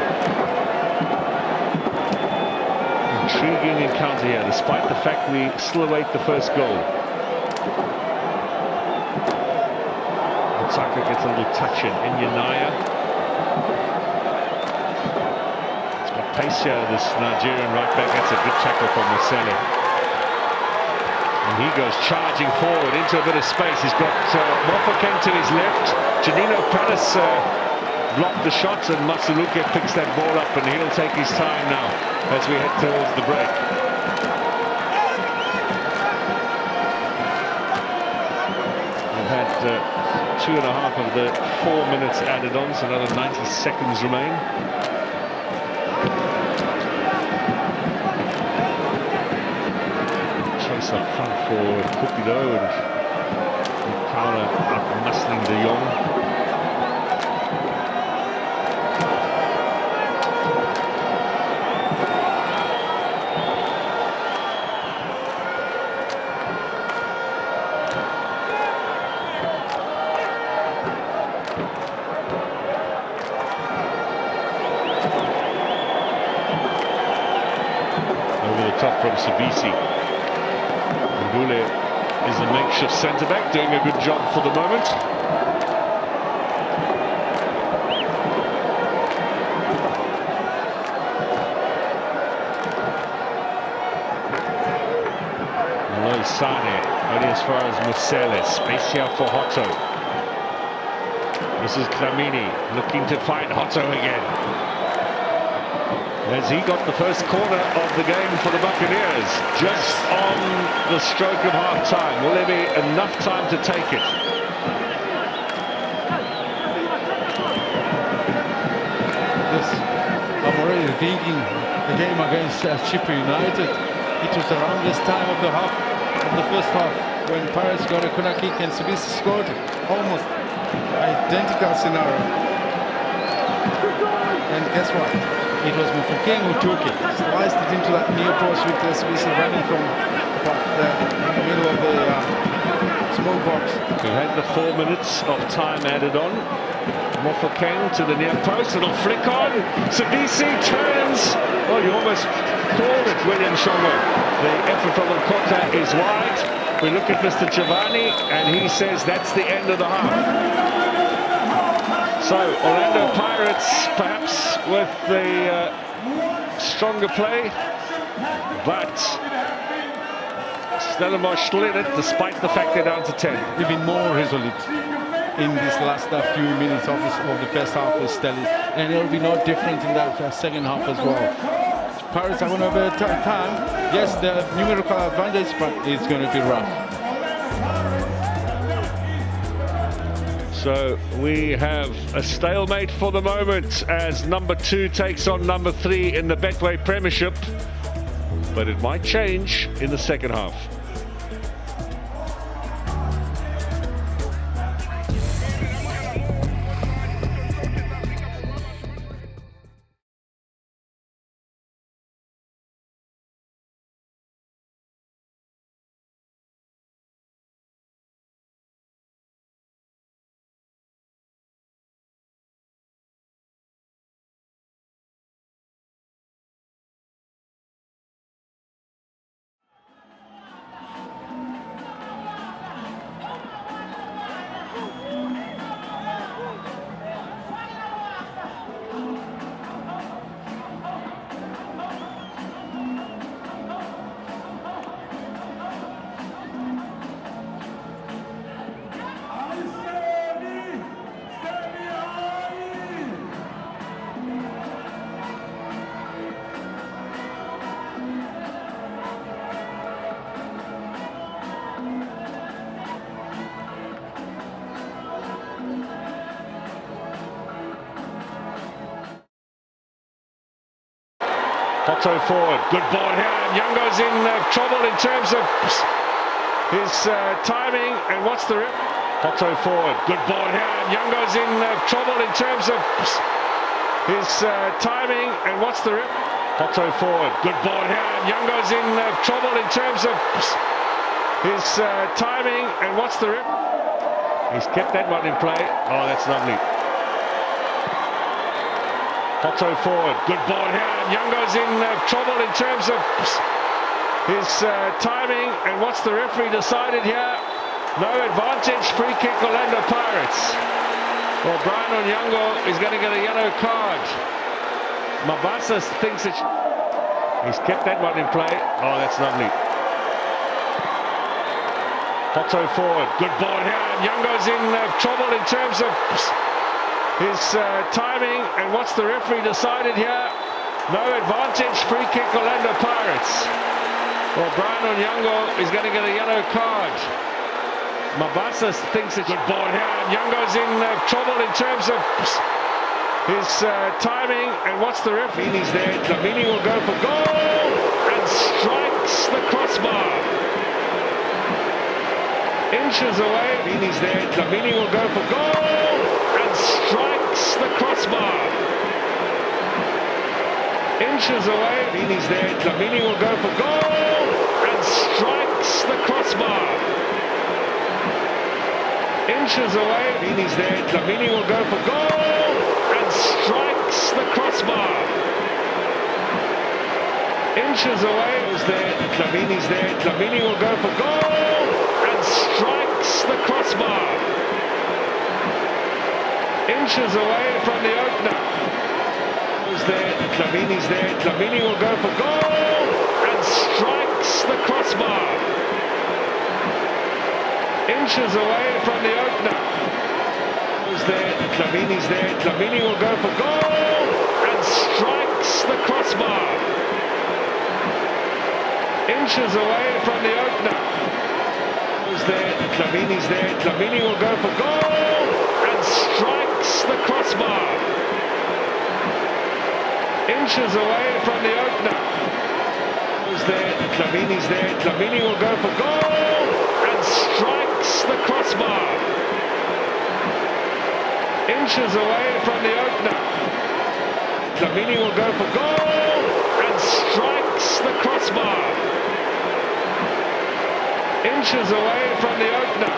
Speaker 1: Intriguing encounter here, despite the fact we still await the first goal. Saka gets a little touch in. Enyanaya. It's got pace here, this Nigerian right back. That's a good tackle from Musele. And he goes charging forward into a bit of space. He's got Mofokeng to his left. Janino Palace blocked the shot, and Masuluke picks that ball up, and he'll take his time now as we head towards the break. We've had 2.5 of the 4 minutes added on, so another 90 seconds remain. Up front for Cupido and Kaula out-muscling De Jong. Over the top from Sabisi. Ndule is a makeshift centre-back, doing a good job for the moment. Aloy Sane, only as far as Musele. Space here for Hotto. This is Klamini, looking to find Hotto again. As he got the first corner of the game for the Buccaneers, just on the stroke of half-time. Will there be enough time to take it?
Speaker 2: Yes, I'm already thinking the game against Chipre United. It was around this time of the first half, when Pirates got a corner kick and Sabisi scored. Almost identical scenario. And guess what? It was Mofokeng who took it, sliced it into that near post with Sabisi running from the middle of the small box.
Speaker 1: We had the 4 minutes of time added on. Mofokeng to the near post, it'll flick on. Sabisi turns. Oh, you almost called it, William Shongo. The effort from Nkota is wide. We look at Mr. Giovanni, and he says that's the end of the half. So, Orlando Pirates perhaps with the stronger play, but Stellenbosch still in it, despite the fact they're down to 10.
Speaker 2: Even more resolute in this last few minutes of the first half with Stellis, and it'll be no different in that second half as well. Paris are going to have a tough time. Yes, the numerical advantage, but it's going to be rough.
Speaker 1: So we have a stalemate for the moment as number 2 takes on number 3 in the Betway Premiership, but it might change in the second half. Otto forward, good ball here, and Youngo's in trouble in terms of his timing, and what's the rip? Otto forward, good ball here, and Youngo's in trouble in terms of his timing, and what's the rip? Otto forward, good ball here, and Youngo's in trouble in terms of his timing, and what's the rip? He's kept that one in play. Oh, that's lovely. Otto forward, good ball here, and Youngo's in trouble in terms of his timing, and what's the referee decided here? No advantage, free kick Orlando Pirates. Well, Brian Onyango is going to get a yellow card. Mabasa thinks he's kept that one in play. Oh, that's lovely. Otto forward, good ball here, and Youngo's in trouble in terms of his timing, and what's the referee decided here? No advantage, free kick Orlando Pirates. Well, Brian Onyango is going to get a yellow card. Mabasa thinks it's a good ball here, and Youngo's in trouble in terms of his timing, and what's the referee? He's there, Dlamini will go for goal, and strikes the crossbar. Inches away, he's there, Dlamini will go for goal, and strikes the crossbar. Inches away, he's there, Dlamini will go for goal, and strikes the crossbar. Inches away, he's there, Dlamini will go for goal, and strikes the crossbar. Inches away, is there, Dlamini's there, Dlamini will go for goal, and strikes the crossbar. Inches away from the opener. Is there, Dlamini's there, Dlamini will go for goal, and strikes the crossbar. Inches away from the opener. Is there, Dlamini's there, Dlamini will go for goal, and strikes the crossbar. Inches away from the opener. Is there, Dlamini's there, Dlamini will go for goal, and strikes the crossbar. Inches away from the opener. Is there, Dlamini's there, Dlamini will go for goal, and strikes the crossbar. Inches away from the opener. Dlamini will go for goal, and strikes the crossbar. Inches away from the opener.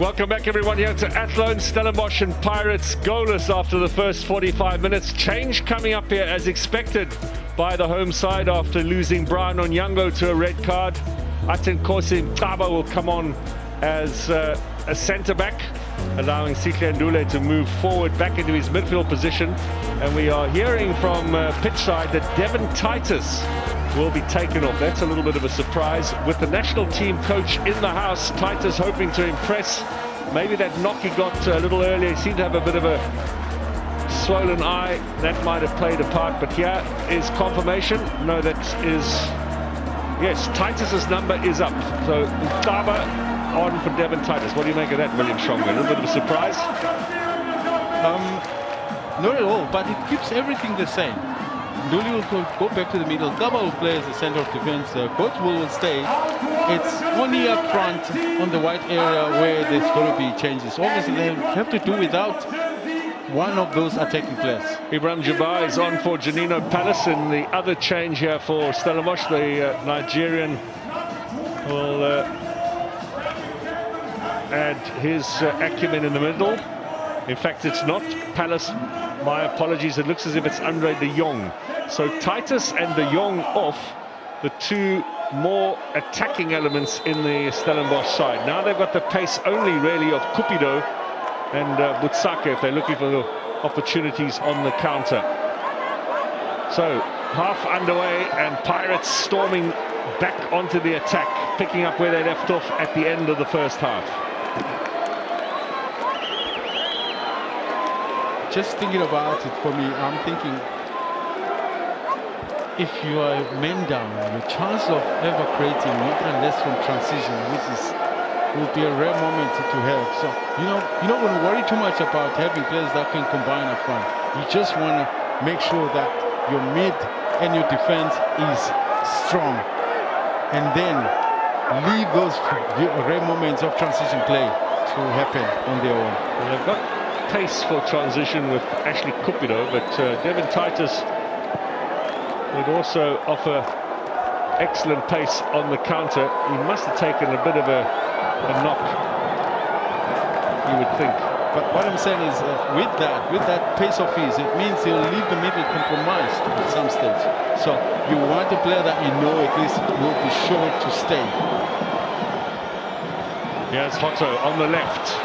Speaker 1: Welcome back, everyone, here to Athlone. Stellenbosch and Pirates goalless after the first 45 minutes. Change coming up here as expected by the home side after losing Brian Onyango to a red card. Atenkosi Mtaba will come on as a centre-back, allowing Sihle Ndule to move forward back into his midfield position. And we are hearing from pitch side that Devon Titus will be taken off. That's a little bit of a surprise. With the national team coach in the house, Titus hoping to impress. Maybe that knock he got a little earlier, he seemed to have a bit of a swollen eye. That might have played a part, but here is confirmation. No, that is, yes, Titus's number is up. So Mtaba on for Devon Titus. What do you make of that, William Shonga? A little bit of a surprise?
Speaker 2: Not at all, but it keeps everything the same. Nduli will go back to the middle. Gaba will play as the center of defense. Coach will stay. It's only up front on the wide area where there's going to be changes. Obviously, they have to do without one of those attacking players.
Speaker 1: Ibrahim Jabbar is on for Janino Palace, and the other change here for Stellenbosch, the Nigerian will add his acumen in the middle. In fact, it's not Palace. My apologies. It looks as if it's Andre de Jong. So Titus and de Jong off, the two more attacking elements in the Stellenbosch side. Now they've got the pace only really of Cupido and Butsaka if they're looking for the opportunities on the counter. So half underway and Pirates storming back onto the attack, picking up where they left off at the end of the first half.
Speaker 2: Just thinking about it for me, I'm thinking if you are men down, the chance of ever creating, not unless from transition, which will be a rare moment to have. So you're not going to worry too much about having players that can combine up front. You just want to make sure that your mid and your defense is strong, and then leave those rare moments of transition play to happen on their own.
Speaker 1: Well, they've got pace for transition with Ashley Cupido, but Devon Titus would also offer excellent pace on the counter. He must have taken a bit of a knock, you would think.
Speaker 2: But what I'm saying is, with that pace of his, it means he'll leave the middle compromised at some stage. So you want a player that you know at least will be sure to stay.
Speaker 1: Here's Hotto on the left.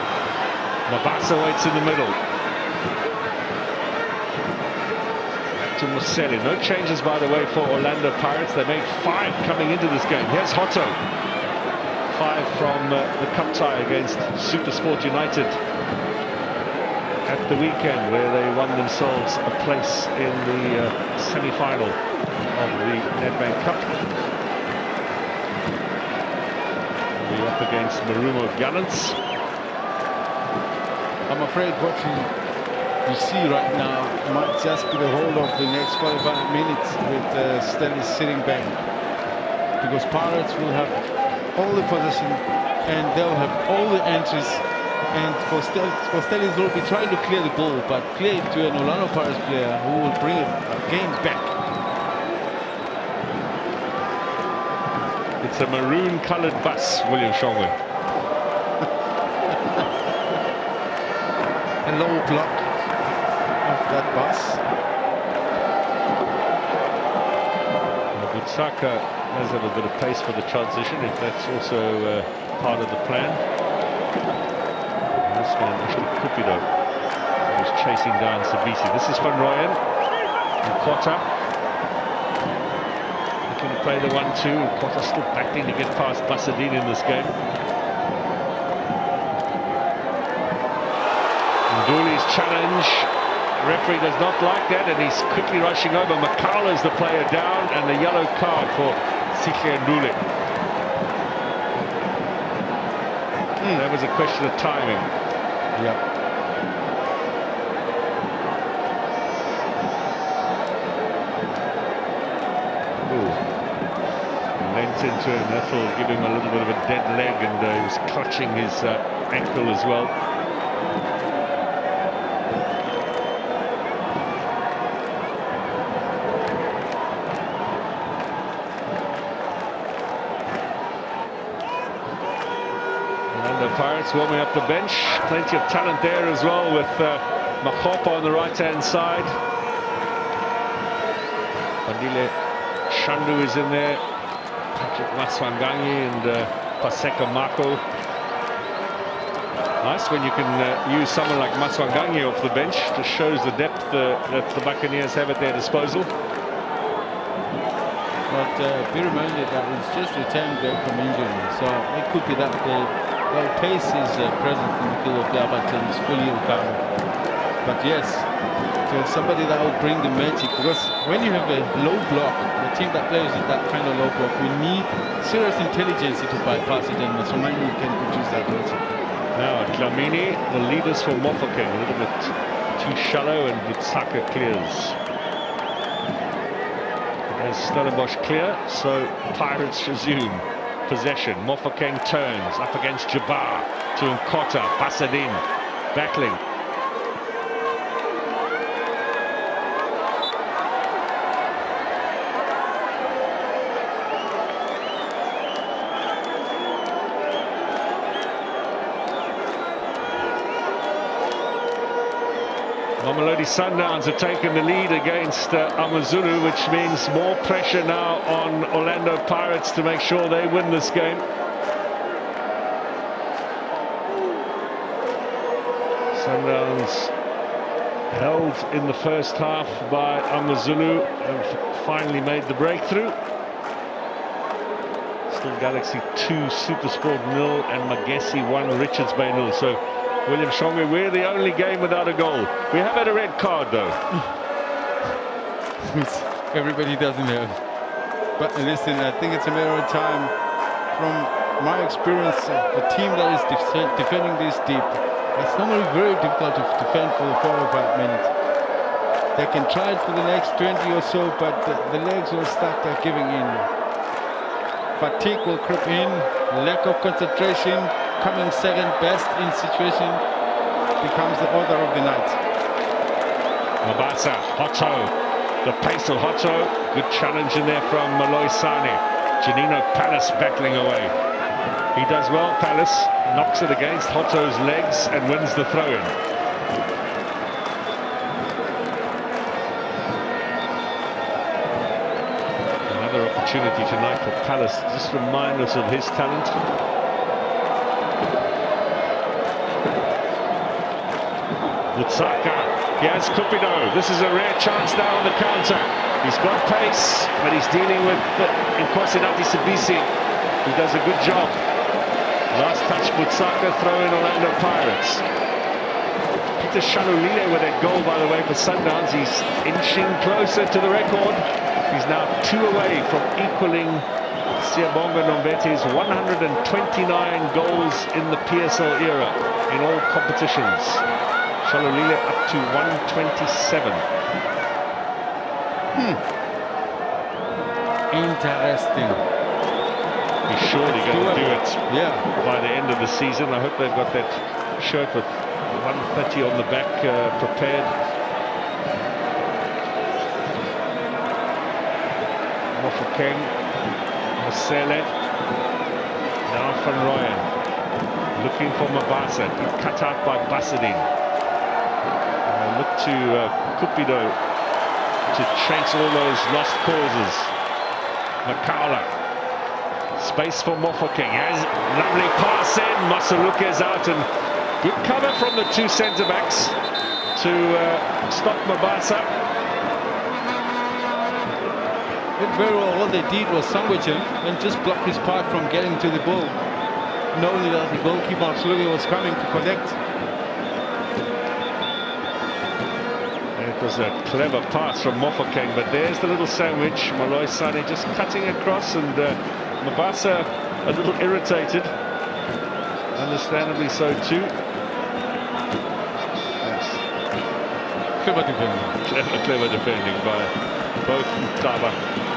Speaker 1: Mabasa waits in the middle. Back to Museli. No changes, by the way, for Orlando Pirates. They made 5 coming into this game. Here's Hotto. 5 from the cup tie against Supersport United at the weekend, where they won themselves a place in the semi-final of the Nedbank Cup. We're up against Marumo Gallants.
Speaker 2: I'm afraid what you see right now might just be the whole of the next 45 minutes with Stelly sitting back, because Pirates will have all the possession and they'll have all the entries, and for Stelly will be trying to clear the ball, but clear it to an Orlando Pirates player who will bring it again back.
Speaker 1: It's a maroon-coloured bus, William Shongwe.
Speaker 2: A low block of that bus.
Speaker 1: Butsaka does have a bit of pace for the transition, if that's also part of the plan. And this man, Ashley Cupido, who's chasing down Sabisi. This is Van Rooyen. Nkota looking to play the 1-2. Nkota still battling to get past Basadine in this game. Nduli's challenge, referee does not like that, and he's quickly rushing over. Makala's the player down, and the yellow card for Sihle Ndule. That was a question of timing.
Speaker 2: Yeah.
Speaker 1: Leant into him, that'll give him a little bit of a dead leg, and he was clutching his ankle as well. And the Pirates warming up the bench. Plenty of talent there as well, with Mahopa on the right-hand side. Bandile Shandu is in there. Patrick Maswanganyi and Paseka Mako. Nice when you can use someone like Maswanganyi off the bench. Just shows the depth that the Buccaneers have at their disposal.
Speaker 2: But be reminded that it's just returned back from injury, so it could be that the pace is present in the field of play, but it's fully recovered. But yes, to have somebody that will bring the magic, because when you have a low block, the team that plays with that kind of low block, we need serious intelligence to bypass it, and Somani can produce that magic.
Speaker 1: Now at Dlamini, the leaders for Mofokeng, a little bit too shallow, and Butsaka clears. As Stellenbosch clear, so Pirates resume possession. Mofokeng turns up against Jabbar to Nkota, Basadin battling. Mamelodi Sundowns have taken the lead against Amazulu, which means more pressure now on Orlando Pirates to make sure they win this game. Sundowns held in the first half by Amazulu have finally made the breakthrough. Still Galaxy 2, Supersport 0 and Magesi 1, Richards Bay 0. So William Shongwe, we're the only game without a goal. We have had a red card though.
Speaker 2: Which everybody doesn't have. But listen, I think it's a matter of time. From my experience, a team that is defending this deep, it's normally very difficult to defend for 4 or 5 minutes. They can try it for the next 20 or so, but the legs will start giving in. Fatigue will creep in, lack of concentration, coming second best in situation becomes the order of the night.
Speaker 1: Mabasa, Hotto, the pace of Hotto, good challenge in there from Malloy Sane. Janino Palace battling away. He does well, Palace, knocks it against Hotto's legs and wins the throw-in. Another opportunity tonight for Palace, just remind us of his talent. Butsaka, he has Cupido. This is a rare chance now on the counter. He's got pace, but he's dealing with Nkosinati Sibisi, who does a good job. Last touch, Butsaka, throw in Orlando Pirates. Peter Shalulile with that goal, by the way, for Sundowns. He's inching closer to the record. He's now 2 away from equaling Siyabonga Nombete's 129 goals in the PSL era in all competitions. Shalulile up to 127.
Speaker 2: Interesting.
Speaker 1: He's surely going to do it by the end of the season. I hope they've got that shirt with 130 on the back prepared. Mofokeng, Mosele, now Van Rooyen, looking for Mabasa, cut out by Basadin. Look to Cupido to chase all those lost causes. Makaula, space for Mofokeng, has lovely pass in, Masaruke's out, and good cover from the 2 centre-backs to stop Mabasa.
Speaker 2: Very well, all they did was sandwich him and just block his path from getting to the ball, knowing that the goalkeeper absolutely was coming to collect.
Speaker 1: It was a clever pass from Mofokeng, but there's the little sandwich. Malloy Sane just cutting across, and Mabasa a little irritated. Understandably so too. Yes.
Speaker 2: Clever defending.
Speaker 1: Clever defending by both Mutaba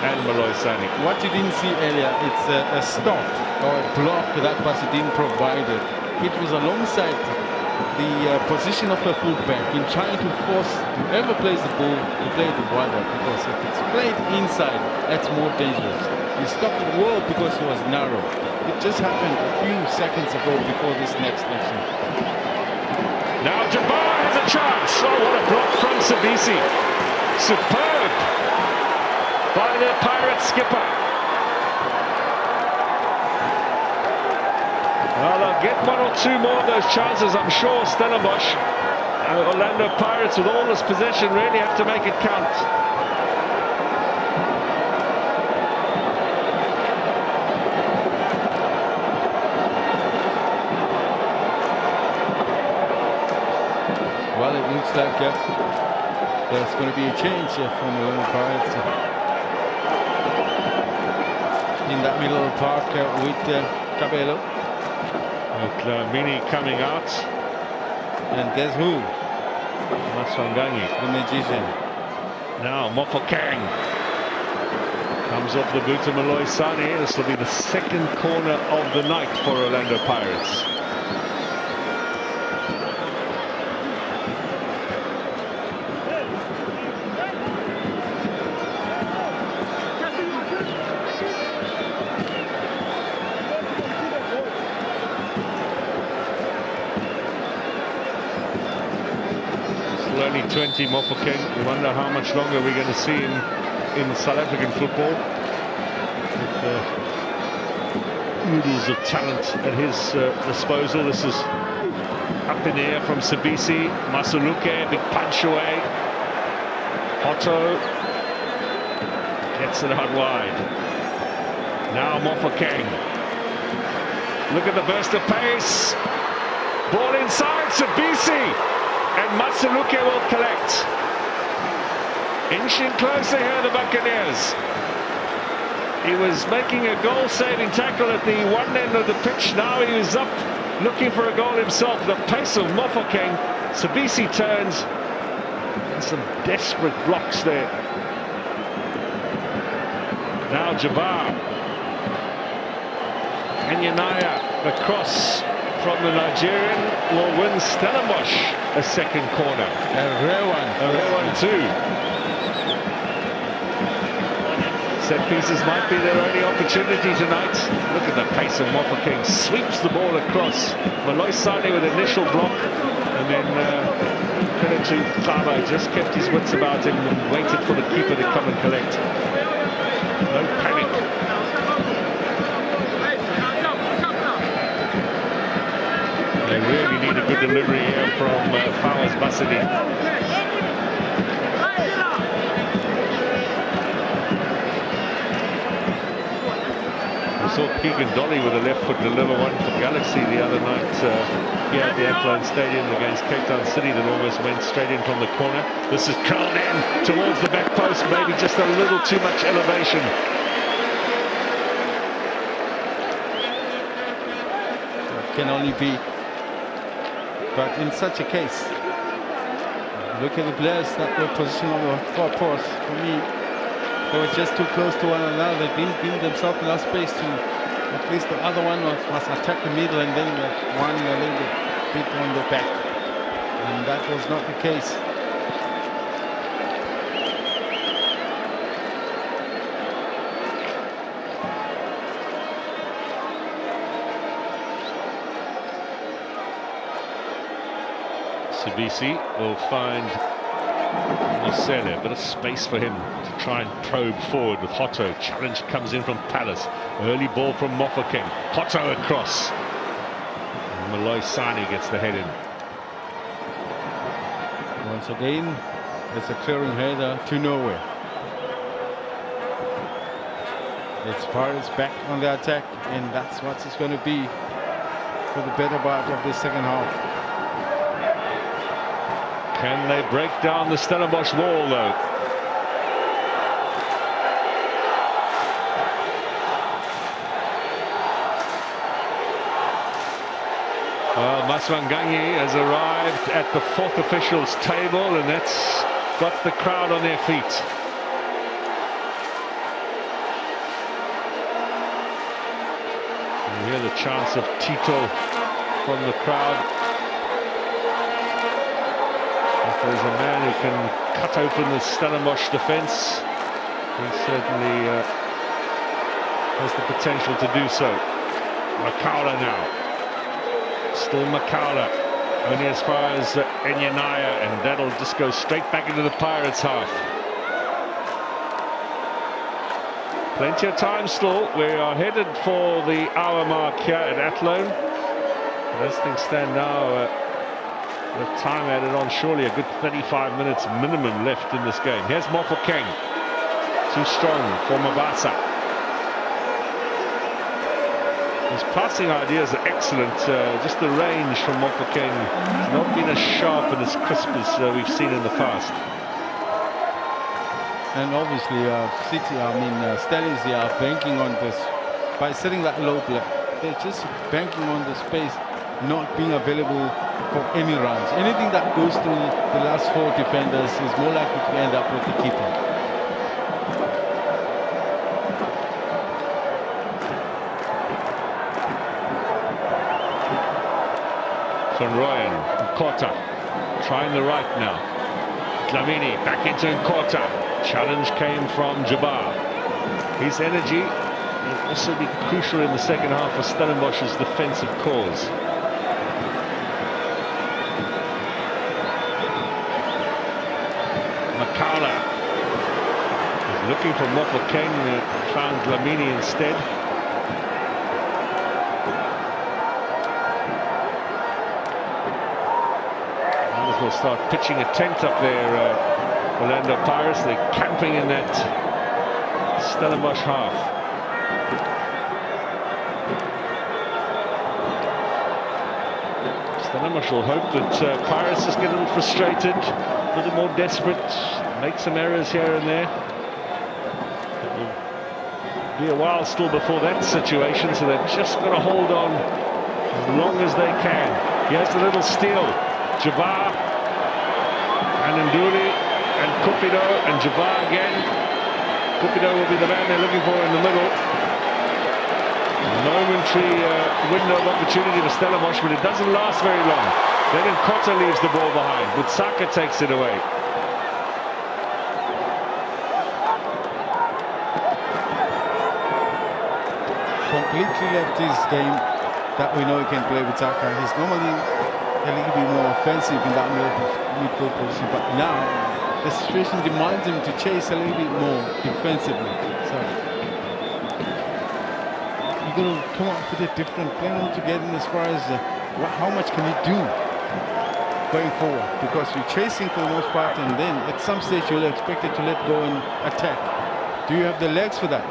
Speaker 1: and Malloy Sane.
Speaker 2: What you didn't see earlier, it's a stop or a block that Basadin provided. It was alongside the position of a fullback in trying to force whoever plays the ball to play it wider, because if it's played inside, that's more dangerous. He stopped it well because he was narrow. It just happened a few seconds ago before this next action.
Speaker 1: Now Jabbar has a chance. Oh, what a block from Sabisi. Superb by the Pirates skipper. Well, they'll get one or two more of those chances, I'm sure. Stellenbosch, Orlando Pirates, with all this possession, really have to make it count.
Speaker 2: Well, it looks like there's going to be a change from the Orlando Pirates in that middle of the park with Cabello.
Speaker 1: Mini coming out.
Speaker 2: And guess who?
Speaker 1: Maswanganyi,
Speaker 2: the magician.
Speaker 1: Now Mofokeng comes off the boot of Malloy Sane. This will be the second corner of the night for Orlando Pirates. Only 20, Mofokeng. You wonder how much longer we're going to see him in South African football. With oodles of talent at his disposal. This is up in the air from Sabisi. Masuluke, big punch away. Otto gets it out wide. Now Mofokeng. Look at the burst of pace. Ball inside, Sabisi. And Masuluke will collect. Inching closer here, the Buccaneers. He was making a goal-saving tackle at the one end of the pitch. Now he was up looking for a goal himself. The pace of Mofokeng. Sabisi turns. And some desperate blocks there. Now Jabbar. And Yanaya, the cross from the Nigerian, will win Stellenbosch a second corner.
Speaker 2: A rare one.
Speaker 1: A rare one too. Set pieces might be their only opportunity tonight. Look at the pace of Mofokeng. Sweeps the ball across. Malloy Sane with initial block. And then credit to Taba, just kept his wits about him and waited for the keeper to come and collect. No panic. They really need a good delivery here from Fawaz Basidi. We saw Keegan Dolly with a left foot deliver one for Galaxy the other night here at the Athlone Stadium against Cape Town City that almost went straight in from the corner. This is curled in towards the back post, maybe just a little too much elevation.
Speaker 2: It can only be. But in such a case, look at the players that were positioned on the far post. For me, they were just too close to one another. They didn't give themselves enough space to, at least the other one must attack the middle and then one a little bit on the back. And that was not the case.
Speaker 1: Sabisi will find Mosele, a bit of space for him to try and probe forward with Hotto. Challenge comes in from Palace. Early ball from Mofokeng. Hotto across. And Malloy Sane gets the head in.
Speaker 2: Once again, it's a clearing header to nowhere. It's Pirates back on the attack, and that's what it's going to be for the better part of the second half.
Speaker 1: Can they break down the Stellenbosch wall, though? Well, Maswanganyi has arrived at the fourth official's table, and that's got the crowd on their feet. You hear the chants of Tito from the crowd. If there's a man who can cut open the Stellenbosch defence, he certainly has the potential to do so. Makaula now. Still Makaula. Only as far as Enyanaya, and that'll just go straight back into the Pirates' half. Plenty of time still. We are headed for the hour mark here at Athlone. As things stand now, the time added on, surely a good 35 minutes minimum left in this game. Here's Mofokeng. Too strong for Mabasa. His passing ideas are excellent. Just the range from Mofokeng has not been as sharp and as crisp as we've seen in the past.
Speaker 2: And obviously, Stellies are banking on this by setting that low block. They're just banking on the space not being available for any runs. Anything that goes through the last 4 defenders is more likely to end up with the keeper.
Speaker 1: Van Rooyen, Nkota, trying the right now. Dlamini back into Nkota. Challenge came from Jabbar. His energy will also be crucial in the second half for Stellenbosch's defensive cause. Makaula is looking for Mofokeng, found Dlamini instead. Will start pitching a tent up there, Orlando Pirates. They're camping in that Stellenbosch half. Stellenbosch will hope that Pirates just get a little frustrated, a little more desperate, make some errors here and there. It will be a while still before that situation, so they've just got to hold on as long as they can. Here's the little steal. Jabbar and Nduli and Cupido and Jabbar again. Cupido will be the man they're looking for in the middle. Momentary window of opportunity for Stellenbosch, but it doesn't last very long. Then Nkota leaves the ball behind. Butsaka takes it away.
Speaker 2: Completely left his game that we know he can play with Butsaka. He's normally a little bit more offensive in that midfield position, but now the situation demands him to chase a little bit more defensively. So you're going to come up with a different plan altogether as far as how much can he do going forward, because you're chasing for the most part, and then at some stage you'll expect it to let go and attack. Do you have the legs for that?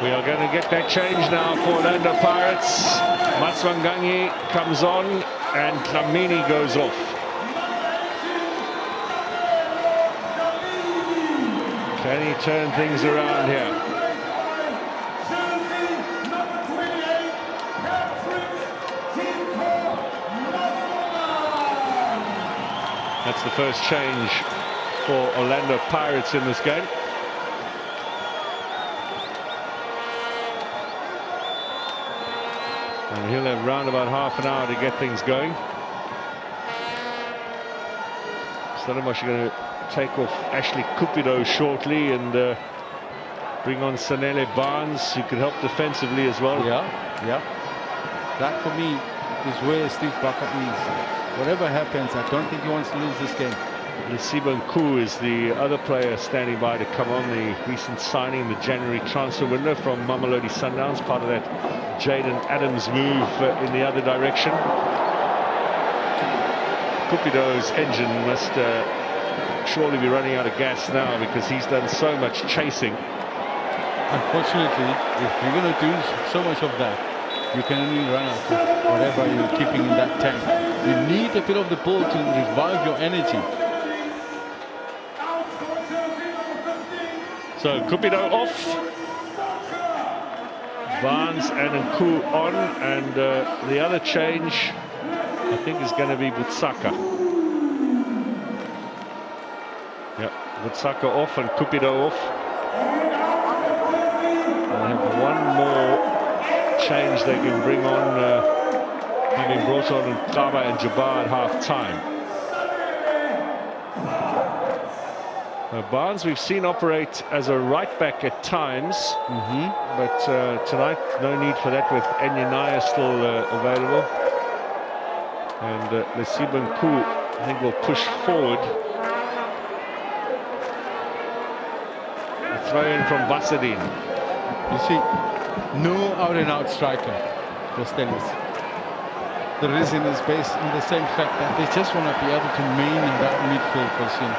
Speaker 1: We are going to get that change now for Orlando Pirates. Matswanganyi comes on and Dlamini goes off. Can he turn things around here? That's the first change for Orlando Pirates in this game. And he'll have round about half an hour to get things going. Stellenbosch are going to take off Ashley Cupido shortly and bring on Sanele Barnes, who could help defensively as well.
Speaker 2: Yeah. That for me is where Steve Barker is. Whatever happens, I don't think he wants to lose this game.
Speaker 1: Lesibo Nku is the other player standing by to come on, the recent signing in the January transfer window from Mamelodi Sundowns, part of that Jaden Adams move in the other direction. Cupido's engine must surely be running out of gas now, because he's done so much chasing.
Speaker 2: Unfortunately, if you're going to do so much of that, you can only run out of whatever you're keeping in that tank. You need a bit of the ball to revive your energy.
Speaker 1: So Cupido off, Barnes and Nku on, and the other change I think is going to be Butsaka. Yep, Butsaka off and Cupido off. They have one more change they can bring on, having brought on Nkaba and Jabbar at half time. Barnes we've seen operate as a right back at times, but tonight no need for that with Enyanaya still available. And Lesibanku, I think, will push forward. A throw in from Basadine.
Speaker 2: You see, no out-and-out striker for Stellenbosch. The reason is based on the same fact that they just want to be able to main in that midfield position.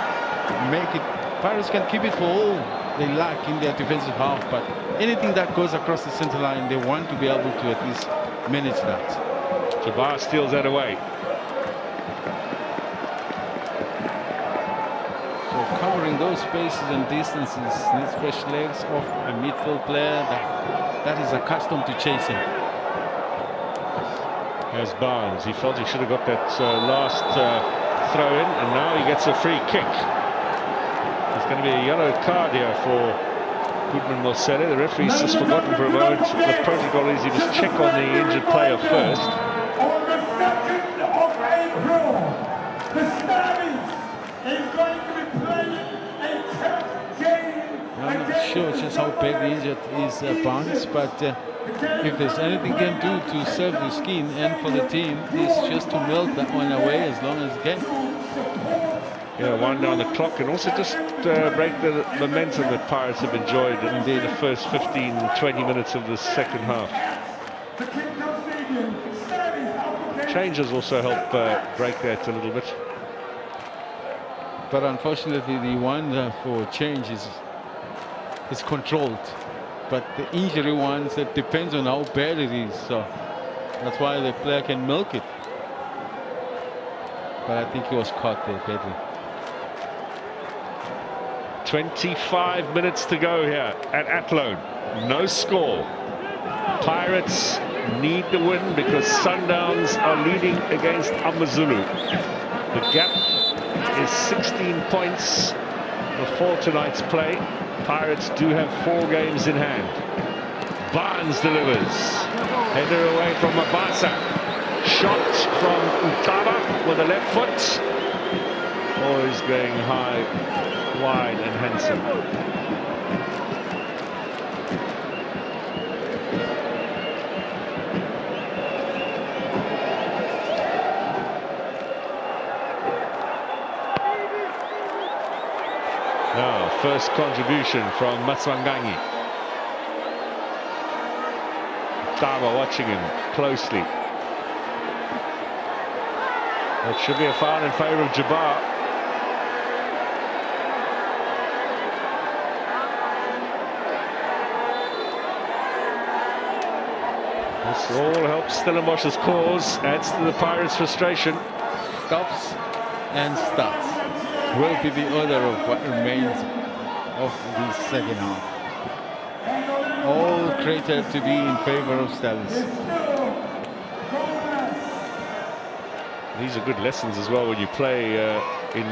Speaker 2: Make it, Pirates can keep it for all they lack in their defensive half, but anything that goes across the center line, they want to be able to at least manage that.
Speaker 1: Jabbar steals that away.
Speaker 2: So covering those spaces and distances needs fresh legs of a midfield player that is accustomed to chasing.
Speaker 1: There's Barnes. He felt he should have got that last throw in, and now he gets a free kick. There's going to be a yellow card here for Goodman Mosele. The referee's just forgotten for a moment. The protocol is he must check on the injured player first.
Speaker 3: On the 2nd of April, the Stallions is going to be playing a tough game.
Speaker 2: I'm not sure just how badly injured is Barnes, but if there's anything he can do to save the skin and for the team, is just to milk that one away as long as he can.
Speaker 1: Yeah, wind down the clock and also just break the momentum that Pirates have enjoyed in the first 15-20 minutes of the second half. Changes also help break that a little bit.
Speaker 2: But unfortunately, the one for change is controlled. But the injury ones, it depends on how bad it is. So that's why the player can milk it. But I think he was caught there badly.
Speaker 1: 25 minutes to go here at Athlone. No score. Pirates need the win because Sundowns are leading against AmaZulu. The gap is 16 points before tonight's play. Pirates do have 4 games in hand. Barnes delivers. Header away from Mabasa. Shot from Utaba with the left foot. Or he's going high, wide and handsome. Now, first contribution from Matswangangi. Utaba watching him closely. That should be a foul in favour of Jabbar. This all helps Stellenbosch's cause, adds to the Pirates' frustration.
Speaker 2: Stops and starts will be the order of what remains of the second half. All created to be in favour of Stellenbosch.
Speaker 1: These are good lessons as well when you play in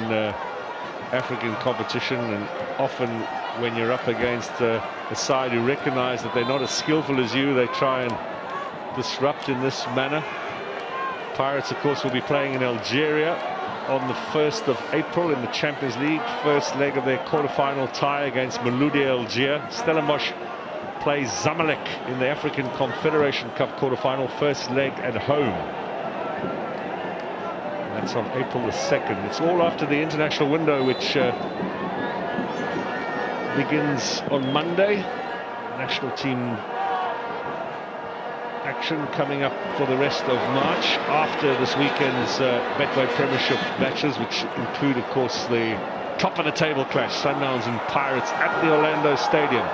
Speaker 1: African competition, and often when you're up against a side who recognise that they're not as skillful as you, they try and disrupt in this manner. Pirates, of course, will be playing in Algeria on the 1st of April in the Champions League, first leg of their quarter-final tie against Mamelodi Algiers. Stellenbosch plays Zamalek in the African Confederation Cup quarter-final, first leg at home. That's on April the 2nd. It's all after the international window, which begins on Monday. National team action coming up for the rest of March after this weekend's Betway Premiership matches, which include, of course, the top of the table clash, Sundowns and Pirates at the Orlando Stadium.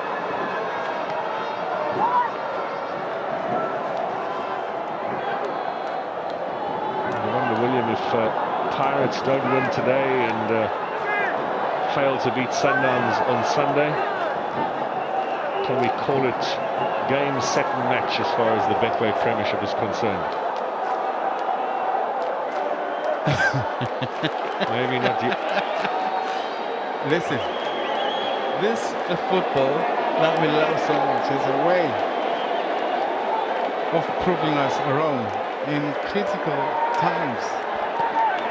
Speaker 1: If Pirates don't win today and fail to beat Sundowns on Sunday, can we call it game, set and match as far as the Betway Premiership is concerned? Maybe not yet.
Speaker 2: Listen, this is football that we love so much. Is a way of proving us wrong in critical times,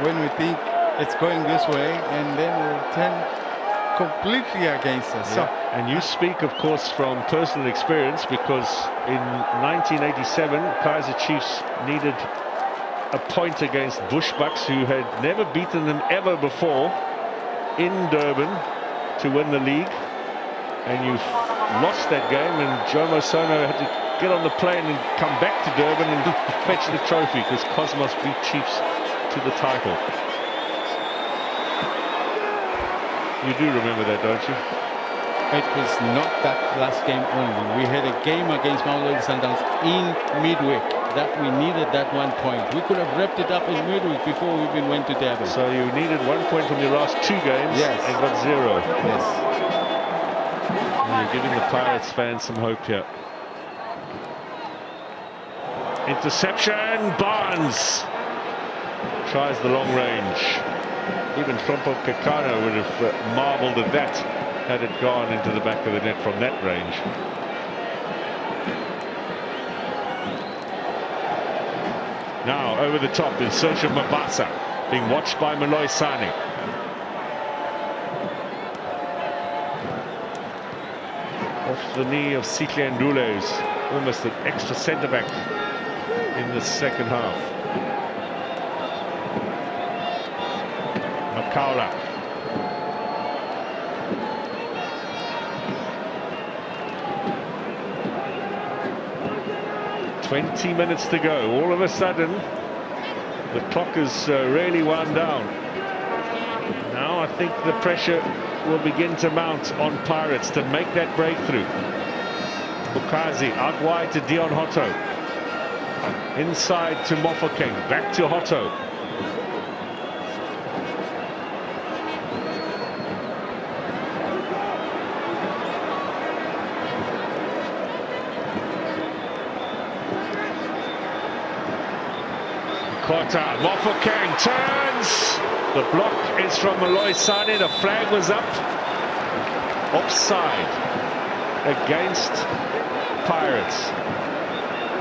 Speaker 2: when we think it's going this way, and then we'll turn completely against us. So,
Speaker 1: And you speak, of course, from personal experience, because in 1987, Kaiser Chiefs needed a point against Bushbucks, who had never beaten them ever before in Durban, to win the league. And you lost that game, and Jomo Sono had to get on the plane and come back to Durban and fetch the trophy, because Cosmos beat Chiefs to the title. You do remember that, don't you?
Speaker 2: it was not that last game only. We had a game against Mamelodi Sundowns in midweek that we needed that 1 point. We could have wrapped it up in midweek before we even went to Durban.
Speaker 1: So you needed 1 point from your last 2 games,
Speaker 2: yes,
Speaker 1: and got 0.
Speaker 2: Yes.
Speaker 1: And you're giving the Pirates fans some hope here. Interception, Barnes tries the long range. Even Trompo Kakano would have marveled at that had it gone into the back of the net from that range. Now over the top in search of Mabasa, being watched by Moloi Sane. Off the knee of Sihle Ndule, who's almost an extra centre-back in the second half. Makaula. "20 minutes to go." All of a sudden, the clock is really wound down. Now I think the pressure will begin to mount on Pirates to make that breakthrough. Bukazi out wide to Dion Hotto. Inside to Mofokeng, back to Hotto. Kota, Mofokeng turns. The block is from Moloi Sane. The flag was up. Offside against Pirates.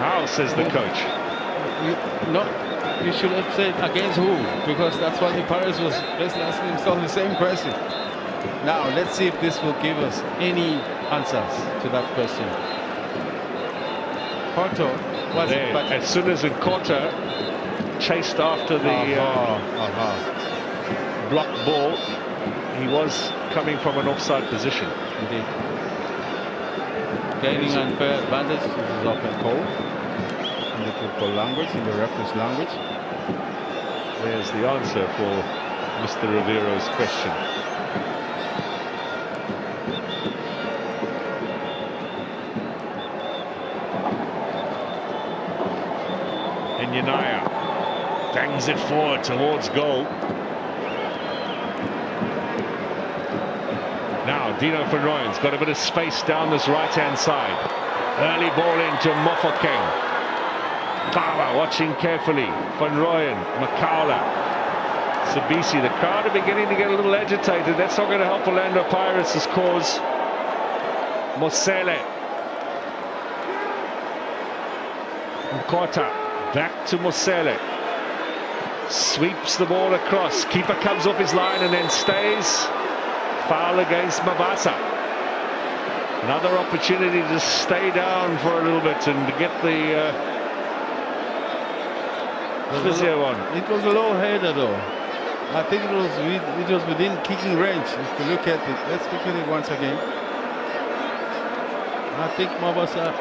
Speaker 1: How, says the coach?
Speaker 2: You should have said against who, because that's what the Pirates was just asking himself the same question. Now let's see if this will give us any answers to that question. Porto was
Speaker 1: there,
Speaker 2: it, but
Speaker 1: as soon as Nkota chased after the blocked ball, he was coming from an offside position.
Speaker 2: Indeed. Gaining unfair advantage, this is often called in the football language, in the reference language.
Speaker 1: There's the answer for Mr. Rivero's question. Enyanaya bangs it forward towards goal. Now Dino van Rooyen's got a bit of space down this right-hand side. Early ball into Mofokeng. Kava watching carefully. Van Rooyen, Makaula, Sabisi. The crowd are beginning to get a little agitated. That's not going to help Orlando Pirates' cause. Mosele. Nkota back to Mosele. Sweeps the ball across. Keeper comes off his line and then stays. Foul against Mabasa. Another opportunity to stay down for a little bit and to get the physio on.
Speaker 2: It was a low header though. I think it was within kicking range. If you look at it, let's look at it once again. I think Mabasa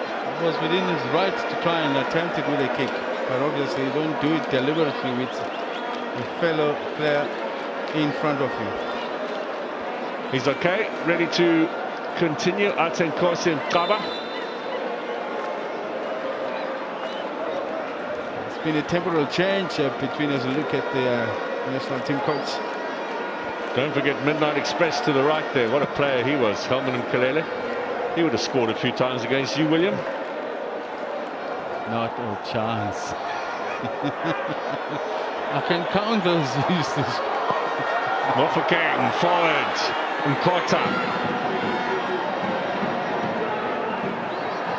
Speaker 2: was within his right to try and attempt it with a kick, but obviously you don't do it deliberately with a fellow player in front of you.
Speaker 1: He's okay, ready to continue. Atenkosi Nkaba.
Speaker 2: It's been a temporal change between us. Look at the national team coach.
Speaker 1: Don't forget Midnight Express to the right there. What a player he was, Helman Mkalele. He would have scored a few times against you, William.
Speaker 2: Not a chance. I can count those uses.
Speaker 1: Mofokeng forward. Nkota.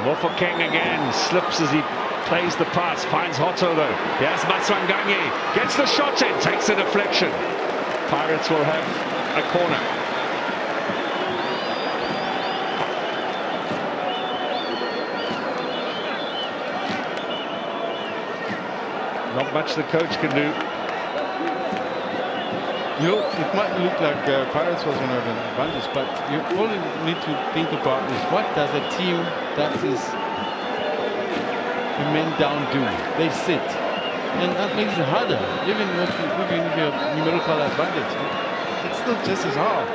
Speaker 1: Mofokeng again. Slips as he plays the pass. Finds Hotto though. Here's Matswanganyi. Gets the shot in. Takes a deflection. Pirates will have a corner. much the coach can do.
Speaker 2: You know, it might look like Pirates was one of the advantages, but you only need to think about is what does a team that is a man down do? They sit. And that makes it harder, even if you have numerical advantage. It's still just as hard.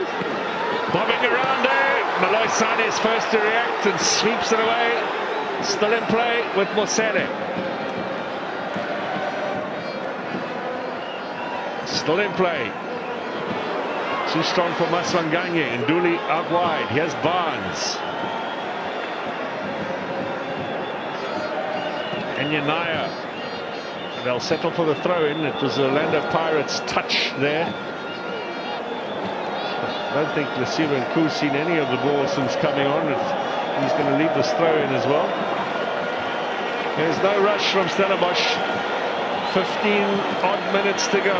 Speaker 1: Bobbing around there. Malloy Sane is first to react and sweeps it away. Still in play with Mosele. Still in play. Too strong for Maswanganyi. Nduli out wide. Here's Barnes. Enyanaya. They'll settle for the throw-in. It was a Orlando Pirates touch there. I don't think Lesiva and Koo's seen any of the ball since coming on. He's going to leave this throw-in as well. There's no rush from Stellenbosch. 15 odd minutes to go.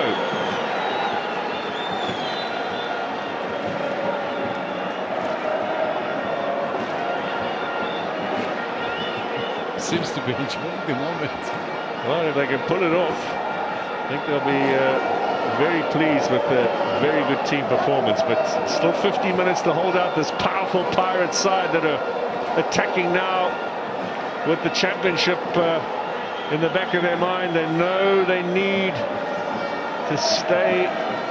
Speaker 2: Seems to be enjoying the moment.
Speaker 1: Well, if they can pull it off, I think they'll be very pleased with the very good team performance. But still 15 minutes to hold out this powerful Pirates side that are attacking now with the championship in the back of their mind. They know they need to stay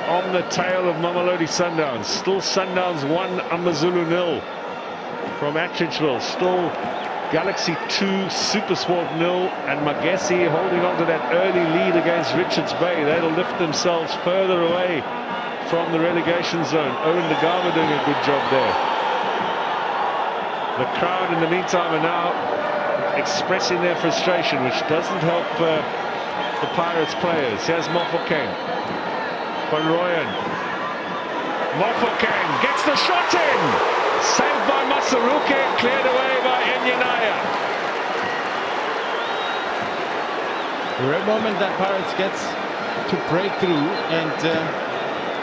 Speaker 1: on the tail of Mamelodi Sundowns. Still Sundowns 1, AmaZulu 0 from Atteridgeville. Still Galaxy 2, SuperSport 0, and Magesi holding on to that early lead against Richards Bay. They'll lift themselves further away from the relegation zone. Owen de Gama doing a good job there. The crowd in the meantime are now expressing their frustration, which doesn't help the Pirates players. Here's Mofokeng. Van Rooyen. Mofokeng gets the shot in! Saved by Masaruke, cleared away by Enyanaya.
Speaker 2: The right moment that Pirates gets to break through and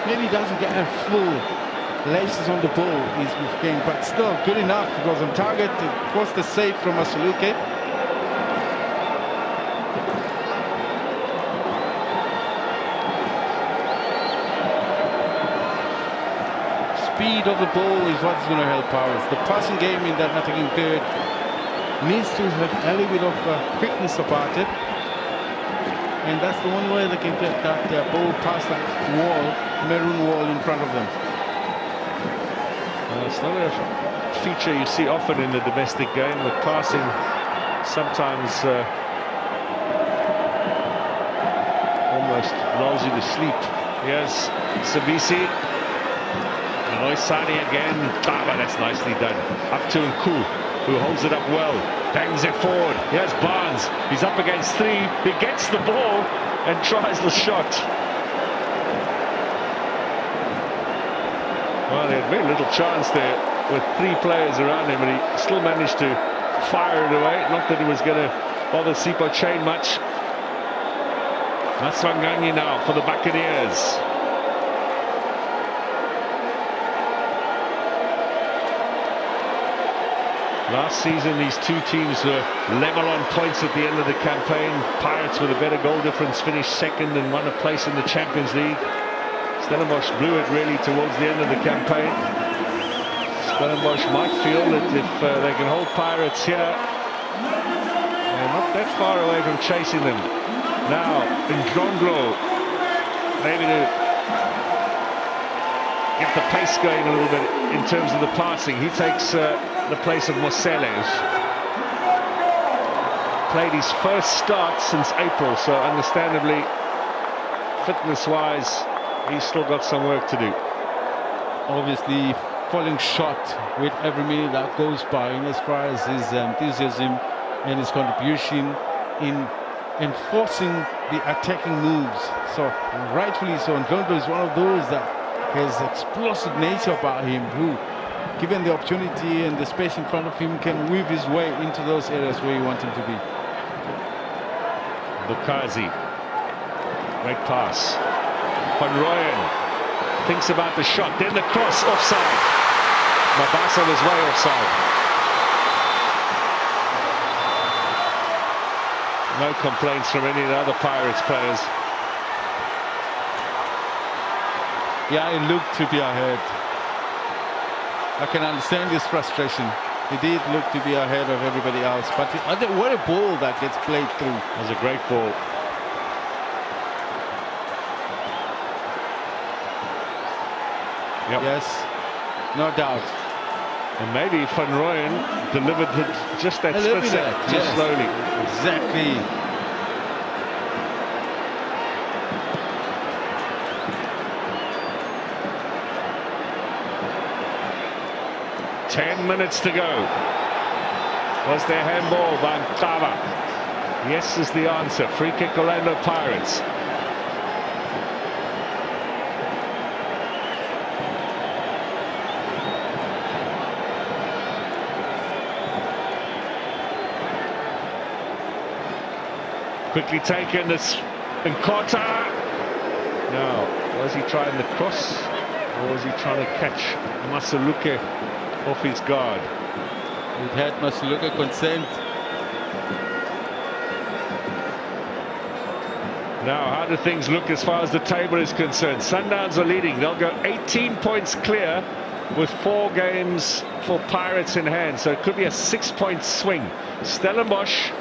Speaker 2: maybe doesn't get a full laces on the ball is with King, but still good enough. It was on target. It was the save from Masaruke. Speed of the ball is what's going to help Pirates. The passing game in that attacking period needs to have a little bit of quickness about it, and that's the one way they can get that ball past that wall, maroon wall in front of them.
Speaker 1: It's not a feature you see often in the domestic game, with passing sometimes almost lulls you to sleep. Here's Sabisi. Sani again. But that's nicely done. Up to Nku, who holds it up well. Bangs it forward. Here's Barnes. He's up against 3. He gets the ball and tries the shot. Well, they had very little chance there with 3 players around him, but he still managed to fire it away. Not that it was going to bother Sipho Chain much. Maswanganyi now for the Buccaneers. Last season, these two teams were level on points at the end of the campaign. Pirates with a better goal difference finished second and won a place in the Champions League. Stellenbosch blew it really towards the end of the campaign. Stellenbosch might feel that if they can hold Pirates here, they're not that far away from chasing them. Now, Ndronglo, maybe to get the pace going a little bit in terms of the passing. He takes the place of Mosele. Played his first start since April, so understandably, fitness-wise, he's still got some work to do.
Speaker 2: Obviously, falling short with every minute that goes by, and as far as his enthusiasm and his contribution in enforcing the attacking moves. So, rightfully so, and Ndronglo is one of those that has explosive nature about him, who, given the opportunity and the space in front of him, can weave his way into those areas where you want him to be.
Speaker 1: Bukazi, great pass. Van Rooyen thinks about the shot, then the cross, offside. Mabasa was way offside. No complaints from any of the other Pirates players.
Speaker 2: Yeah, it looked to be ahead. I can understand this frustration. He did look to be ahead of everybody else, but what a ball that gets played through.
Speaker 1: It was a great ball. Yep.
Speaker 2: Yes, no doubt.
Speaker 1: And maybe Van Rooyen delivered it just that split second, too slowly.
Speaker 2: Exactly.
Speaker 1: Ten minutes to go. Was there handball by Nkava? Yes is the answer. Free kick Orlando Pirates. Quickly taken this Nkota. Now, was he trying the cross or was he trying to catch Masaluke off his guard?
Speaker 2: It had Masaluke consent.
Speaker 1: Now, how do things look as far as the table is concerned? Sundowns are leading. They'll go 18 points clear with 4 games for Pirates in hand. So it could be a 6-point swing. Stellenbosch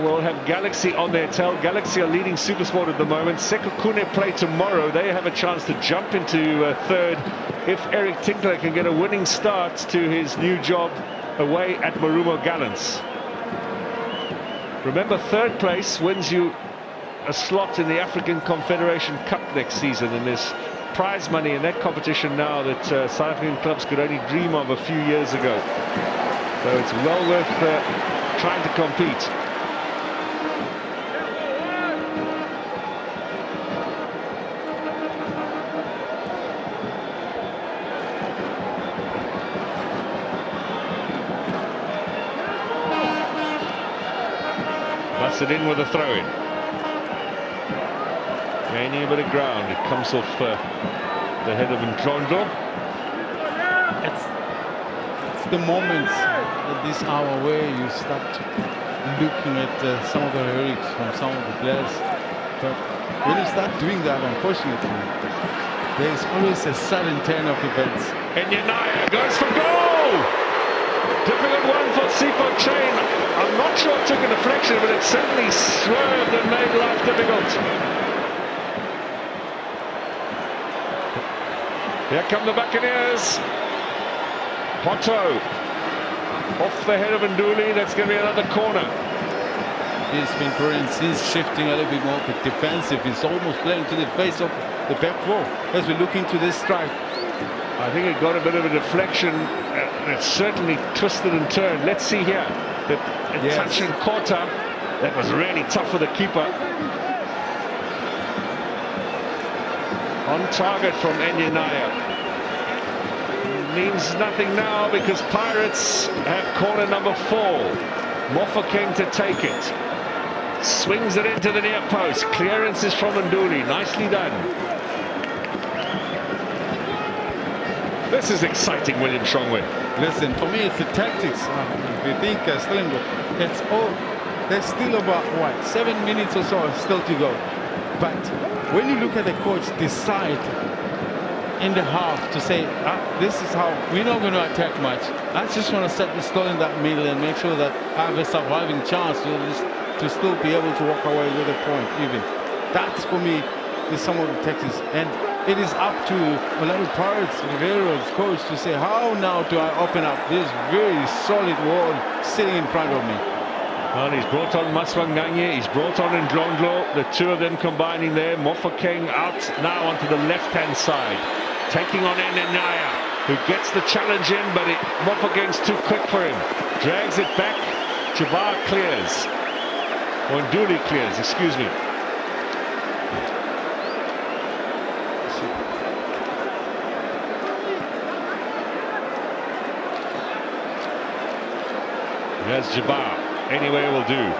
Speaker 1: will have Galaxy on their tail. Galaxy are leading Supersport at the moment. Sekhukhune play tomorrow. They have a chance to jump into third if Eric Tinkler can get a winning start to his new job away at Marumo Gallants. Remember, third place wins you a slot in the African Confederation Cup next season, and there's prize money in that competition now that South African clubs could only dream of a few years ago. So it's well worth trying to compete. Busts it in with a throw-in. Gaining a bit of ground. It comes off the head of Ndlondo.
Speaker 2: It's the moments at this hour where you start looking at some of the heroics from some of the players. But when you start doing that, unfortunately, there's always a sudden turn of events.
Speaker 1: And Yanaya goes for goal! Difficult one for Sipho Chain. I'm not sure it took a deflection, but it certainly swerved and made life difficult. Here come the Buccaneers. Hotto off the head of Nduli. That's going to be another corner.
Speaker 2: He's been brilliant. He's shifting a little bit more but defensive. He's almost playing to the face of the back row as we look into this strike.
Speaker 1: I think it got a bit of a deflection. It certainly twisted and turned. Let's see here. The touching Nkota. That was really tough for the keeper. On target from Enyanaya. Means nothing now because Pirates have corner number 4. Mofokeng to take it. Swings it into the near post. Clearance is from Nduli. Nicely done. This is exciting, William Shongwe.
Speaker 2: Listen, for me, it's the tactics. If you think Stellenbosch, it's all. There's still about, what, 7 minutes or so still to go. But when you look at the coach decide in the half to say, this is how, we're not going to attack much. I just want to set the stall in that middle and make sure that I have a surviving chance to still be able to walk away with a point even. That's, for me, is some of the tactics. And it is up to Orlando Pirates, Rivero's coach, to say, how now do I open up this very solid wall sitting in front of me?
Speaker 1: Well, he's brought on Maswanganye, he's brought on Ndlondo, the two of them combining there. Mofokeng out now onto the left-hand side, taking on Enyanaya, who gets the challenge in, but Mofokeng's too quick for him. Drags it back, Jabbar clears, or Nduli clears, excuse me. There's Jabbar. Anyway will do.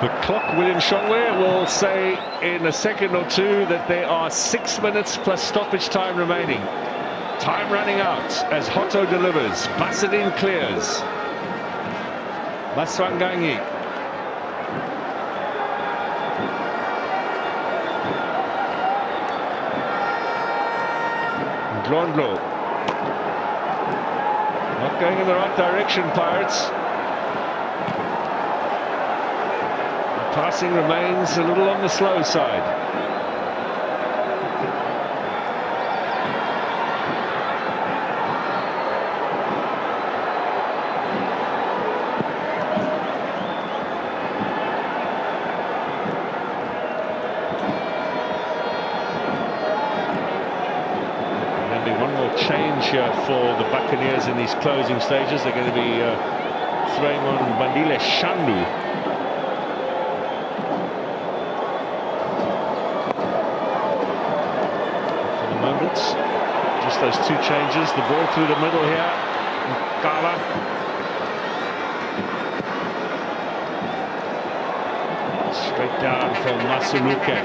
Speaker 1: The clock, William Shongwe, will say in a second or two that there are 6 minutes plus stoppage time remaining. Time running out as Hotto delivers. Basadin clears. Maswanganyi. Ndlondlo. Not going in the right direction, Pirates. Passing remains a little on the slow side. There'll be one more change here for the Buccaneers in these closing stages. They're going to be throwing on Bandile Shandu. Just those two changes. The ball through the middle here. Kala. Straight down from Masuluke.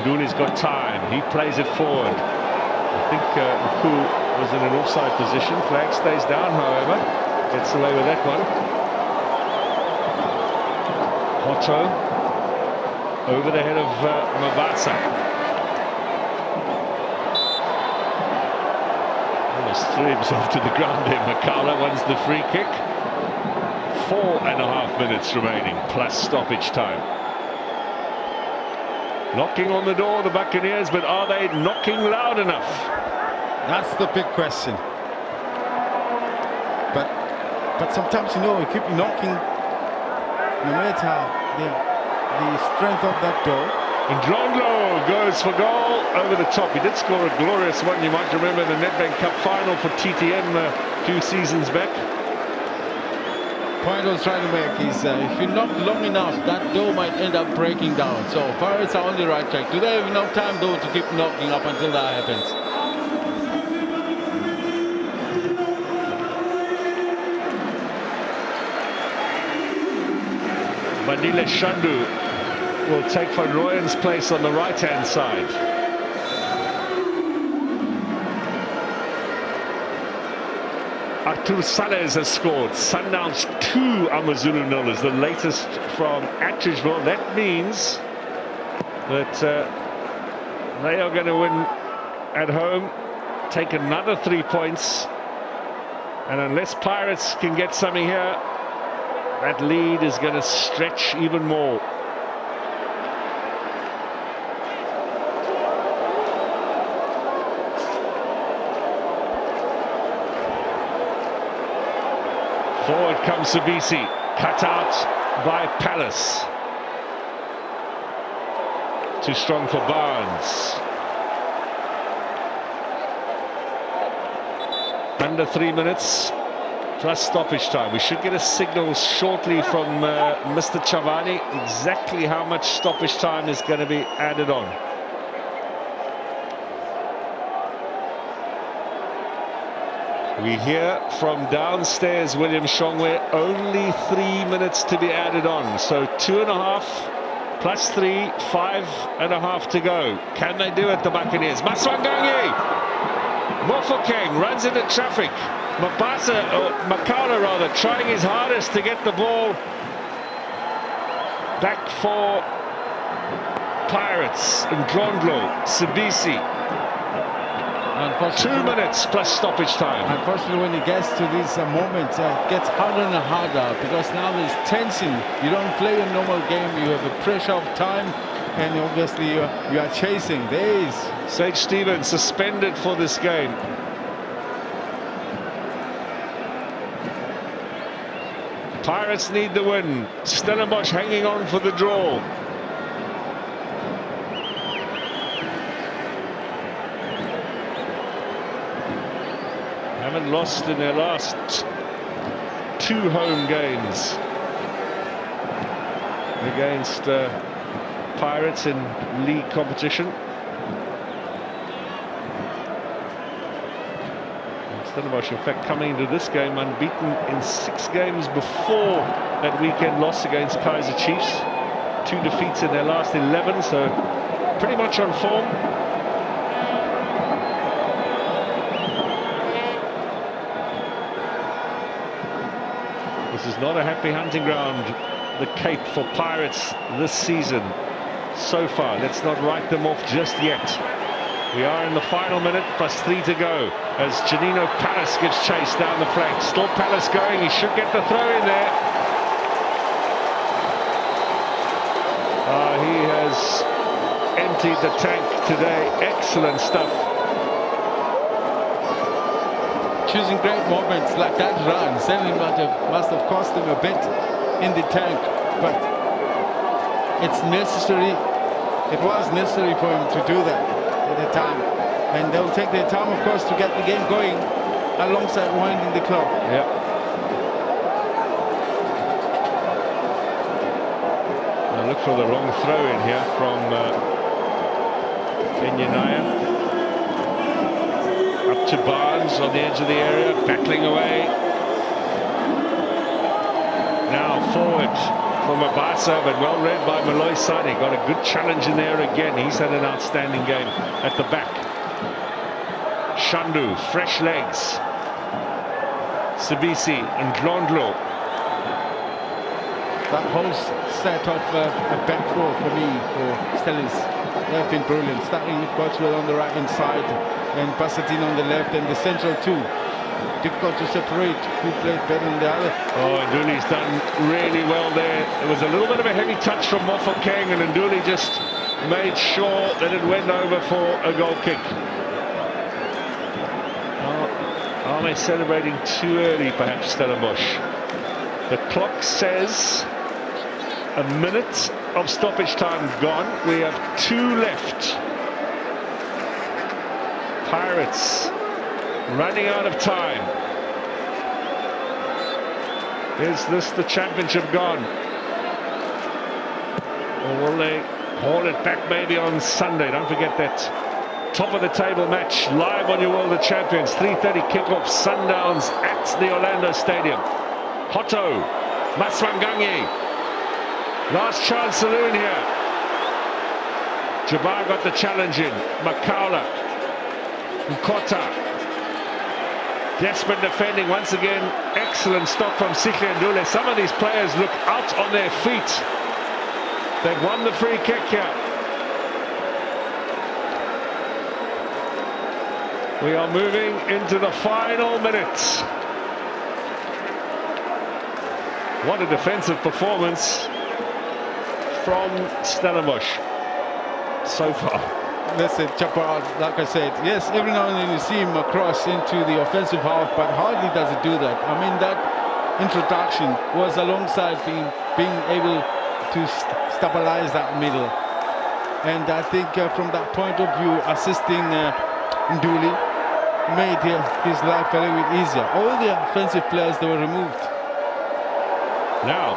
Speaker 1: Nduli's got time. He plays it forward. I think Nku was in an offside position. Flag stays down, however. Gets away with that one. Hotto over the head of Mabasa. Threw himself to the ground there. Makala wins the free kick. 4.5 minutes remaining, plus stoppage time. Knocking on the door, the Buccaneers, but are they knocking loud enough?
Speaker 2: That's the big question. But sometimes, you know, you keep knocking, no matter the strength of that door.
Speaker 1: And Ndlondlo goes for goal over the top. He did score a glorious one. You might remember the Nedbank Cup final for TTM a few seasons back.
Speaker 2: Point I was trying to make is if you knock long enough, that door might end up breaking down. So Pirates are on the right track. Do they have enough time though to keep knocking up until that happens?
Speaker 1: Bandile Shandu will take Van Rooyen's place on the right-hand side. Artur Salles has scored. Sundowns 2, Amazulu 0 is the latest from Atteridgeville. That means that they are going to win at home, take another 3 points, and unless Pirates can get something here, that lead is going to stretch even more. Forward comes Sabisi, cut out by Palace. Too strong for Barnes. Under 3 minutes plus stoppage time. We should get a signal shortly from Mr. Chavani exactly how much stoppage time is going to be added on. We hear from downstairs, William Shongwe, only 3 minutes to be added on. So 2.5 plus 3, 5.5 to go. Can they do it, the Buccaneers? Maswanganyi! Mofokeng runs into traffic. Makala rather, trying his hardest to get the ball back for Pirates. Ndlondlo, Sabisi. 2 minutes plus stoppage time.
Speaker 2: Unfortunately, when it gets to these moments, it gets harder and harder because now there's tension. You don't play a normal game, you have the pressure of time, and obviously you are chasing. There is
Speaker 1: Sage Stevens suspended for this game. Pirates need the win. Stellenbosch hanging on for the draw. Haven't lost in their last 2 home games against Pirates in league competition. Stellenbosch, in fact, coming into this game unbeaten in 6 games before that weekend loss against Kaizer Chiefs. 2 defeats in their last 11, so pretty much on form. This is not a happy hunting ground, the Cape, for Pirates this season so far. Let's not write them off just yet. We are in the final minute, +3 to go, as Janino Palace gives chase down the flank. Still Palace going, he should get the throw in there. He has emptied the tank today. Excellent stuff.
Speaker 2: Choosing great moments like that run certainly must have cost him a bit in the tank, but it's necessary. It was necessary for him to do that at the time, and they'll take their time, of course, to get the game going alongside winding the clock.
Speaker 1: Yeah. Now look for the wrong throw in here from Benyanaya. Up to Barnes on the edge of the area, battling away. Now forward from Abasa, but well read by Malloy Sani. Got a good challenge in there again. He's had an outstanding game at the back. Shandu, fresh legs. Sibisi and Glondlo.
Speaker 2: That whole set of a back row for me, for Stellis, they've been brilliant. Starting with Godswell on the right hand side and Bassatin on the left, and the central two. Difficult to separate who played better than the other.
Speaker 1: Oh, Nduli's done really well there. It was a little bit of a heavy touch from Mofokeng, and Nduli just made sure that it went over for a goal kick. Are they celebrating too early, perhaps, Stellenbosch? The clock says a minute of stoppage time gone. We have 2 left. Pirates running out of time. Is this the championship gone? Or will they haul it back maybe on Sunday? Don't forget that top of the table match live on your World of Champions. 3:30 kickoff, Sundowns at the Orlando Stadium. Hotto, Maswanganyi. Last chance saloon here. Jabbar got the challenge in. Makaula. Nkota. Desperate defending once again. Excellent stop from Sihle Ndule. Some of these players look out on their feet. They've won the free kick here. We are moving into the final minutes. What a defensive performance from Stellenbosch so far.
Speaker 2: Listen, Jabbar, like I said, yes, every now and then you see him cross into the offensive half, but hardly does he do that. I mean, that introduction was alongside being able to stabilize that middle. And I think from that point of view, assisting Nduli made his life a little bit easier. All the offensive players, they were removed.
Speaker 1: Now,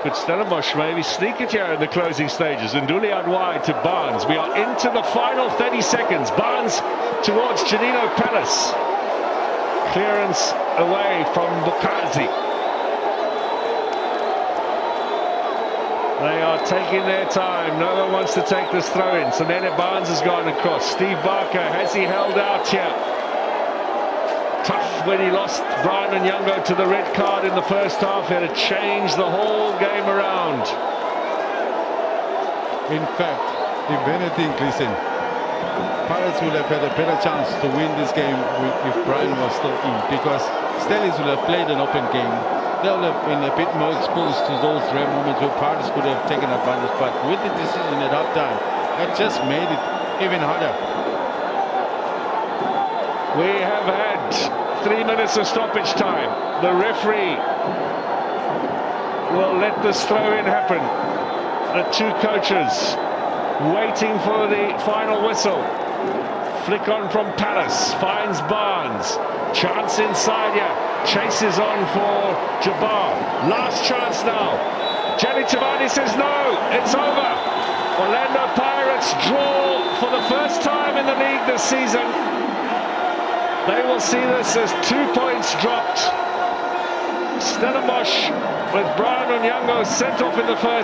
Speaker 1: could Stellenbosch maybe sneak it here in the closing stages? Nduli out wide to Barnes. We are into the final 30 seconds. Barnes towards Janino Palace. Clearance away from Bukazi. They are taking their time. No one wants to take this throw in. So then Barnes has gone across. Steve Barker, has he held out here? Tough when he lost Brian Onyango to the red card in the first half. He had to change the whole game around.
Speaker 2: In fact, if anything, listen, Pirates would have had a better chance to win this game if Brian was still in, because Stellis would have played an open game. They would have been a bit more exposed to those rare moments where Pirates could have taken advantage. But with the decision at halftime, that just made it even harder.
Speaker 1: We have had 3 minutes of stoppage time. The referee will let this throw-in happen. The 2 coaches waiting for the final whistle. Flick on from Palace, finds Barnes. Chance inside here. Chases on for Jabbar. Last chance now. Jali Tabani says no, it's over. Orlando Pirates draw for the first time in the league this season. They will see this as 2 points dropped. Stellenbosch with Brian Onyango sent off in the first